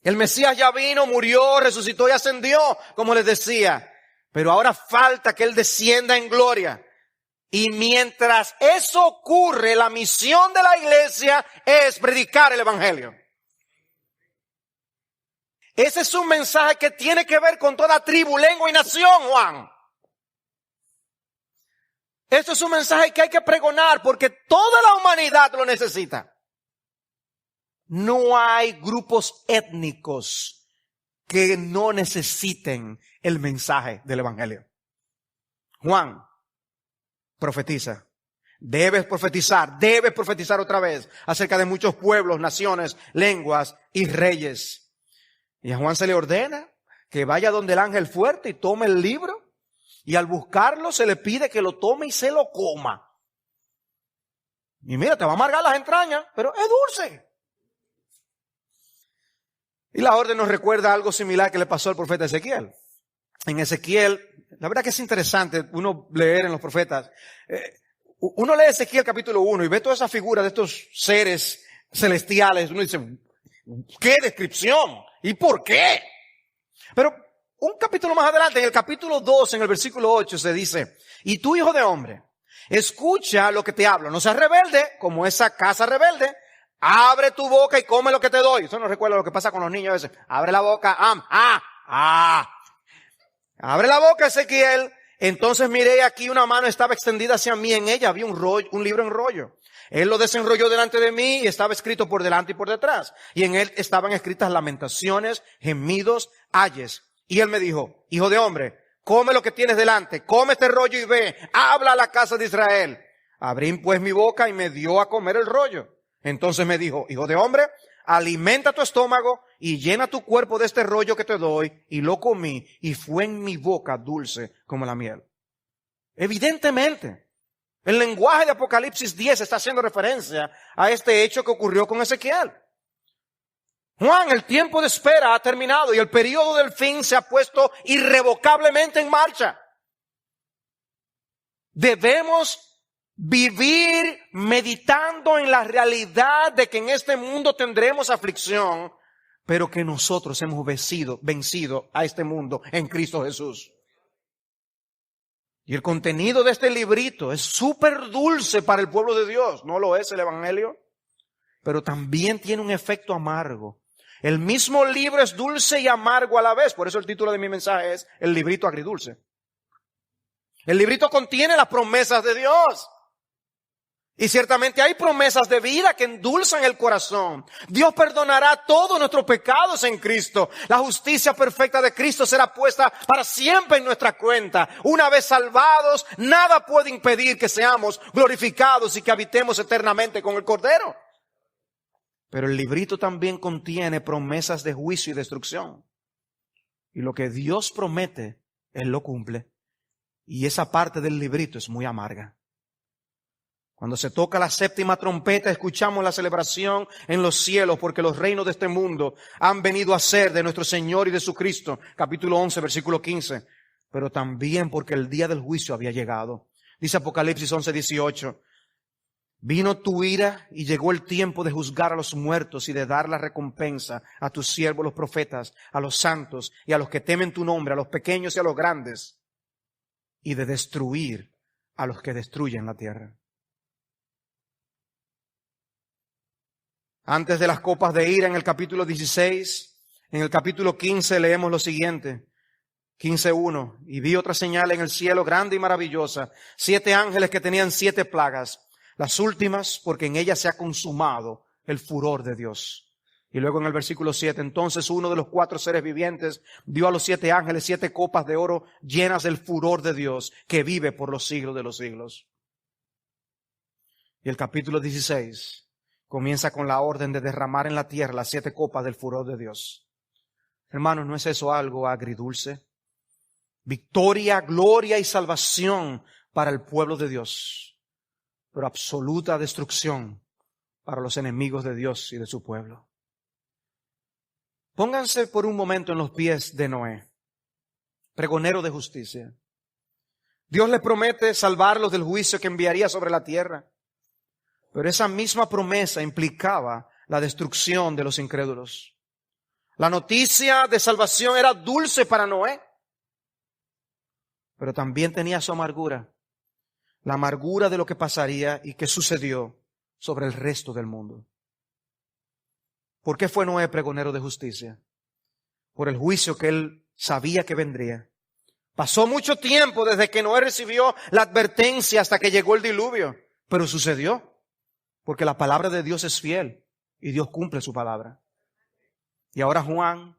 El Mesías ya vino, murió, resucitó y ascendió, como les decía. Pero ahora falta que Él descienda en gloria. Y mientras eso ocurre, la misión de la iglesia es predicar el Evangelio. Ese es un mensaje que tiene que ver con toda tribu, lengua y nación, Juan. Esto es un mensaje que hay que pregonar porque toda la humanidad lo necesita. No hay grupos étnicos que no necesiten el mensaje del Evangelio. Juan profetiza. Debes profetizar otra vez acerca de muchos pueblos, naciones, lenguas y reyes. Y a Juan se le ordena que vaya donde el ángel fuerte y tome el libro. Y al buscarlo se le pide que lo tome y se lo coma. Y mira, te va a amargar las entrañas, pero es dulce. Y la orden nos recuerda algo similar que le pasó al profeta Ezequiel. En Ezequiel, la verdad que es interesante uno leer en los profetas. Uno lee Ezequiel capítulo 1 y ve toda esa figura de estos seres celestiales. Uno dice, ¿qué descripción? ¿Y por qué? Pero un capítulo más adelante, en el capítulo 2, en el versículo 8, se dice, y tú, hijo de hombre, escucha lo que te hablo. No seas rebelde, como esa casa rebelde. Abre tu boca y come lo que te doy. Eso nos recuerda lo que pasa con los niños a veces. Abre la boca, Abre la boca, Ezequiel. Entonces miré aquí una mano estaba extendida hacia mí. En ella había un libro en rollo. Él lo desenrolló delante de mí y estaba escrito por delante y por detrás. Y en él estaban escritas lamentaciones, gemidos, ayes. Y él me dijo, hijo de hombre, come lo que tienes delante, come este rollo y ve, habla a la casa de Israel. Abrí pues mi boca y me dio a comer el rollo. Entonces me dijo, hijo de hombre, alimenta tu estómago y llena tu cuerpo de este rollo que te doy. Y lo comí y fue en mi boca dulce como la miel. Evidentemente, el lenguaje de Apocalipsis 10 está haciendo referencia a este hecho que ocurrió con Ezequiel. Juan, el tiempo de espera ha terminado y el periodo del fin se ha puesto irrevocablemente en marcha. Debemos vivir meditando en la realidad de que en este mundo tendremos aflicción, pero que nosotros hemos vencido a este mundo en Cristo Jesús. Y el contenido de este librito es súper dulce para el pueblo de Dios. No lo es el Evangelio, pero también tiene un efecto amargo. El mismo libro es dulce y amargo a la vez. Por eso el título de mi mensaje es El librito agridulce. El librito contiene las promesas de Dios. Y ciertamente hay promesas de vida que endulzan el corazón. Dios perdonará todos nuestros pecados en Cristo. La justicia perfecta de Cristo será puesta para siempre en nuestra cuenta. Una vez salvados, nada puede impedir que seamos glorificados y que habitemos eternamente con el Cordero. Pero el librito también contiene promesas de juicio y destrucción. Y lo que Dios promete, Él lo cumple. Y esa parte del librito es muy amarga. Cuando se toca la séptima trompeta, escuchamos la celebración en los cielos, porque los reinos de este mundo han venido a ser de nuestro Señor y de su Cristo. Capítulo 11, versículo 15. Pero también porque el día del juicio había llegado. Dice Apocalipsis 11, 18. Vino tu ira y llegó el tiempo de juzgar a los muertos y de dar la recompensa a tus siervos los profetas, a los santos y a los que temen tu nombre, a los pequeños y a los grandes, y de destruir a los que destruyen la tierra. Antes de las copas de ira en el capítulo 16, en el capítulo 15 leemos lo siguiente. 15:1. Y vi otra señal en el cielo grande y maravillosa, 7 ángeles que tenían 7 plagas, las últimas porque en ellas se ha consumado el furor de Dios. Y luego en el versículo 7, entonces uno de los 4 seres vivientes dio a los 7 ángeles 7 copas de oro llenas del furor de Dios, que vive por los siglos de los siglos. Y el capítulo 16 comienza con la orden de derramar en la tierra las 7 copas del furor de Dios. Hermanos, ¿no es eso algo agridulce? Victoria, gloria y salvación para el pueblo de Dios, pero absoluta destrucción para los enemigos de Dios y de su pueblo. Pónganse por un momento en los pies de Noé, pregonero de justicia. Dios le promete salvarlos del juicio que enviaría sobre la tierra, pero esa misma promesa implicaba la destrucción de los incrédulos. La noticia de salvación era dulce para Noé, pero también tenía su amargura, la amargura de lo que pasaría y que sucedió sobre el resto del mundo. ¿Por qué fue Noé pregonero de justicia? Por el juicio que él sabía que vendría. Pasó mucho tiempo desde que Noé recibió la advertencia hasta que llegó el diluvio, pero sucedió, porque la palabra de Dios es fiel y Dios cumple su palabra. Y ahora Juan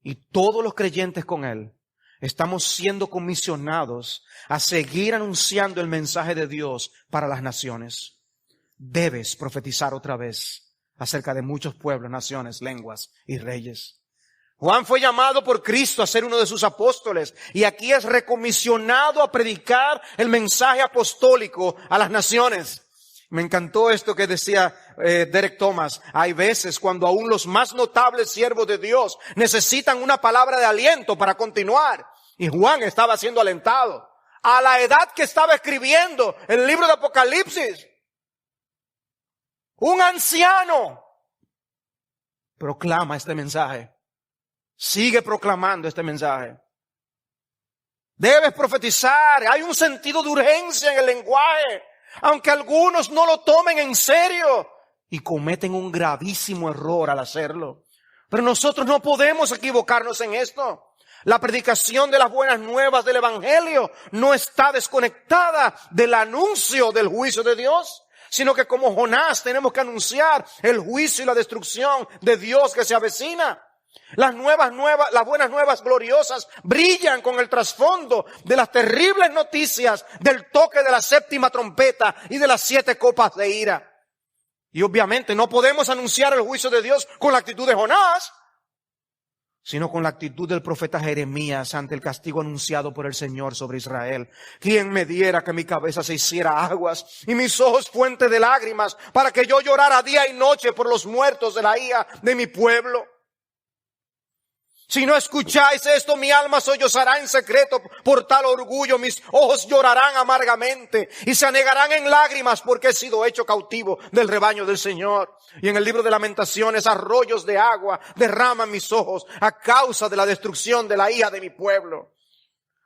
y todos los creyentes con él estamos siendo comisionados a seguir anunciando el mensaje de Dios para las naciones. Debes profetizar otra vez acerca de muchos pueblos, naciones, lenguas y reyes. Juan fue llamado por Cristo a ser uno de sus apóstoles y aquí es recomisionado a predicar el mensaje apostólico a las naciones. Me encantó esto que decía Derek Thomas. Hay veces cuando aún los más notables siervos de Dios necesitan una palabra de aliento para continuar. Y Juan estaba siendo alentado a la edad que estaba escribiendo el libro de Apocalipsis. Un anciano proclama este mensaje. Sigue proclamando este mensaje. Debes profetizar. Hay un sentido de urgencia en el lenguaje, aunque algunos no lo tomen en serio y cometen un gravísimo error al hacerlo. Pero nosotros no podemos equivocarnos en esto. La predicación de las buenas nuevas del Evangelio no está desconectada del anuncio del juicio de Dios, sino que como Jonás tenemos que anunciar el juicio y la destrucción de Dios que se avecina. Las buenas nuevas gloriosas brillan con el trasfondo de las terribles noticias del toque de la 7ª trompeta y de las 7 copas de ira. Y obviamente no podemos anunciar el juicio de Dios con la actitud de Jonás, sino con la actitud del profeta Jeremías ante el castigo anunciado por el Señor sobre Israel. ¿Quién me diera que mi cabeza se hiciera aguas y mis ojos fuente de lágrimas para que yo llorara día y noche por los muertos de la ira de mi pueblo? Si no escucháis esto, mi alma sollozará en secreto por tal orgullo. Mis ojos llorarán amargamente y se anegarán en lágrimas porque he sido hecho cautivo del rebaño del Señor. Y en el libro de Lamentaciones, arroyos de agua derraman mis ojos a causa de la destrucción de la hija de mi pueblo.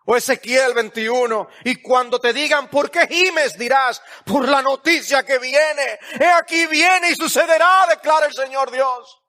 O Ezequiel 21, y cuando te digan, ¿por qué gimes? Dirás, por la noticia que viene. He aquí viene y sucederá, declara el Señor Dios.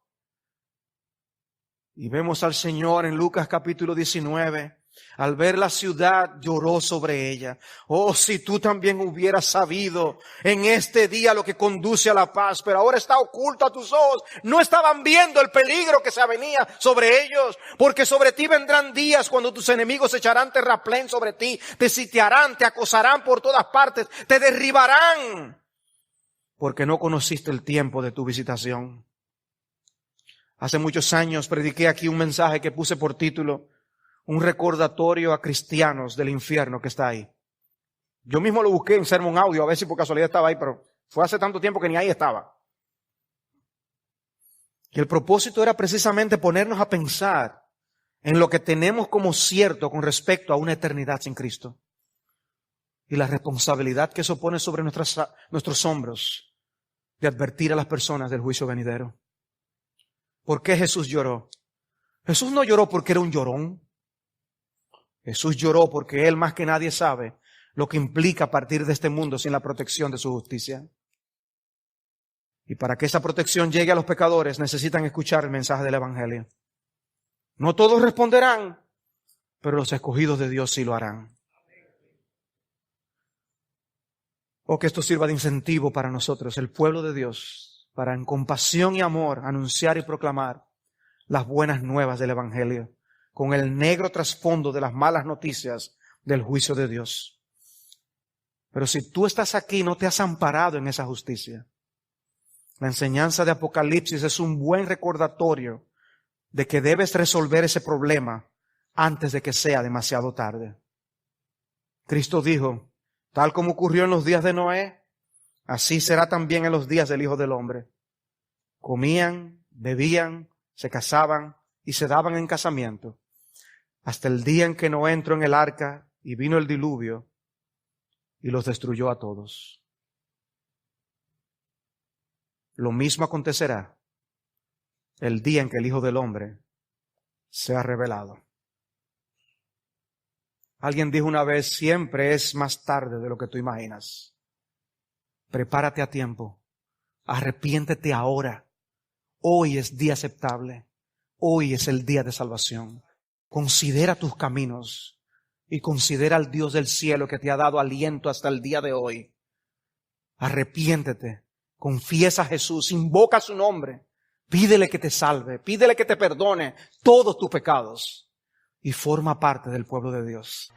Y vemos al Señor en Lucas capítulo 19. Al ver la ciudad lloró sobre ella. Oh, si tú también hubieras sabido en este día lo que conduce a la paz, pero ahora está oculto a tus ojos. No estaban viendo el peligro que se avenía sobre ellos, porque sobre ti vendrán días cuando tus enemigos echarán terraplén sobre ti, te sitiarán, te acosarán por todas partes, te derribarán, porque no conociste el tiempo de tu visitación. Hace muchos años prediqué aquí un mensaje que puse por título, un recordatorio a cristianos del infierno que está ahí. Yo mismo lo busqué en Sermon Audio, a ver si por casualidad estaba ahí, pero fue hace tanto tiempo que ni ahí estaba. Y el propósito era precisamente ponernos a pensar en lo que tenemos como cierto con respecto a una eternidad sin Cristo. Y la responsabilidad que eso pone sobre nuestros hombros de advertir a las personas del juicio venidero. ¿Por qué Jesús lloró? Jesús no lloró porque era un llorón. Jesús lloró porque Él más que nadie sabe lo que implica partir de este mundo sin la protección de su justicia. Y para que esa protección llegue a los pecadores necesitan escuchar el mensaje del Evangelio. No todos responderán, pero los escogidos de Dios sí lo harán. O que esto sirva de incentivo para nosotros, el pueblo de Dios, para en compasión y amor anunciar y proclamar las buenas nuevas del Evangelio, con el negro trasfondo de las malas noticias del juicio de Dios. Pero si tú estás aquí, no te has amparado en esa justicia. La enseñanza de Apocalipsis es un buen recordatorio de que debes resolver ese problema antes de que sea demasiado tarde. Cristo dijo, tal como ocurrió en los días de Noé, así será también en los días del Hijo del Hombre. Comían, bebían, se casaban y se daban en casamiento, hasta el día en que Noé entró en el arca y vino el diluvio y los destruyó a todos. Lo mismo acontecerá el día en que el Hijo del Hombre sea revelado. Alguien dijo una vez, siempre es más tarde de lo que tú imaginas. Prepárate a tiempo. Arrepiéntete ahora. Hoy es día aceptable. Hoy es el día de salvación. Considera tus caminos y considera al Dios del cielo que te ha dado aliento hasta el día de hoy. Arrepiéntete. Confiesa a Jesús. Invoca su nombre. Pídele que te salve. Pídele que te perdone todos tus pecados. Y forma parte del pueblo de Dios.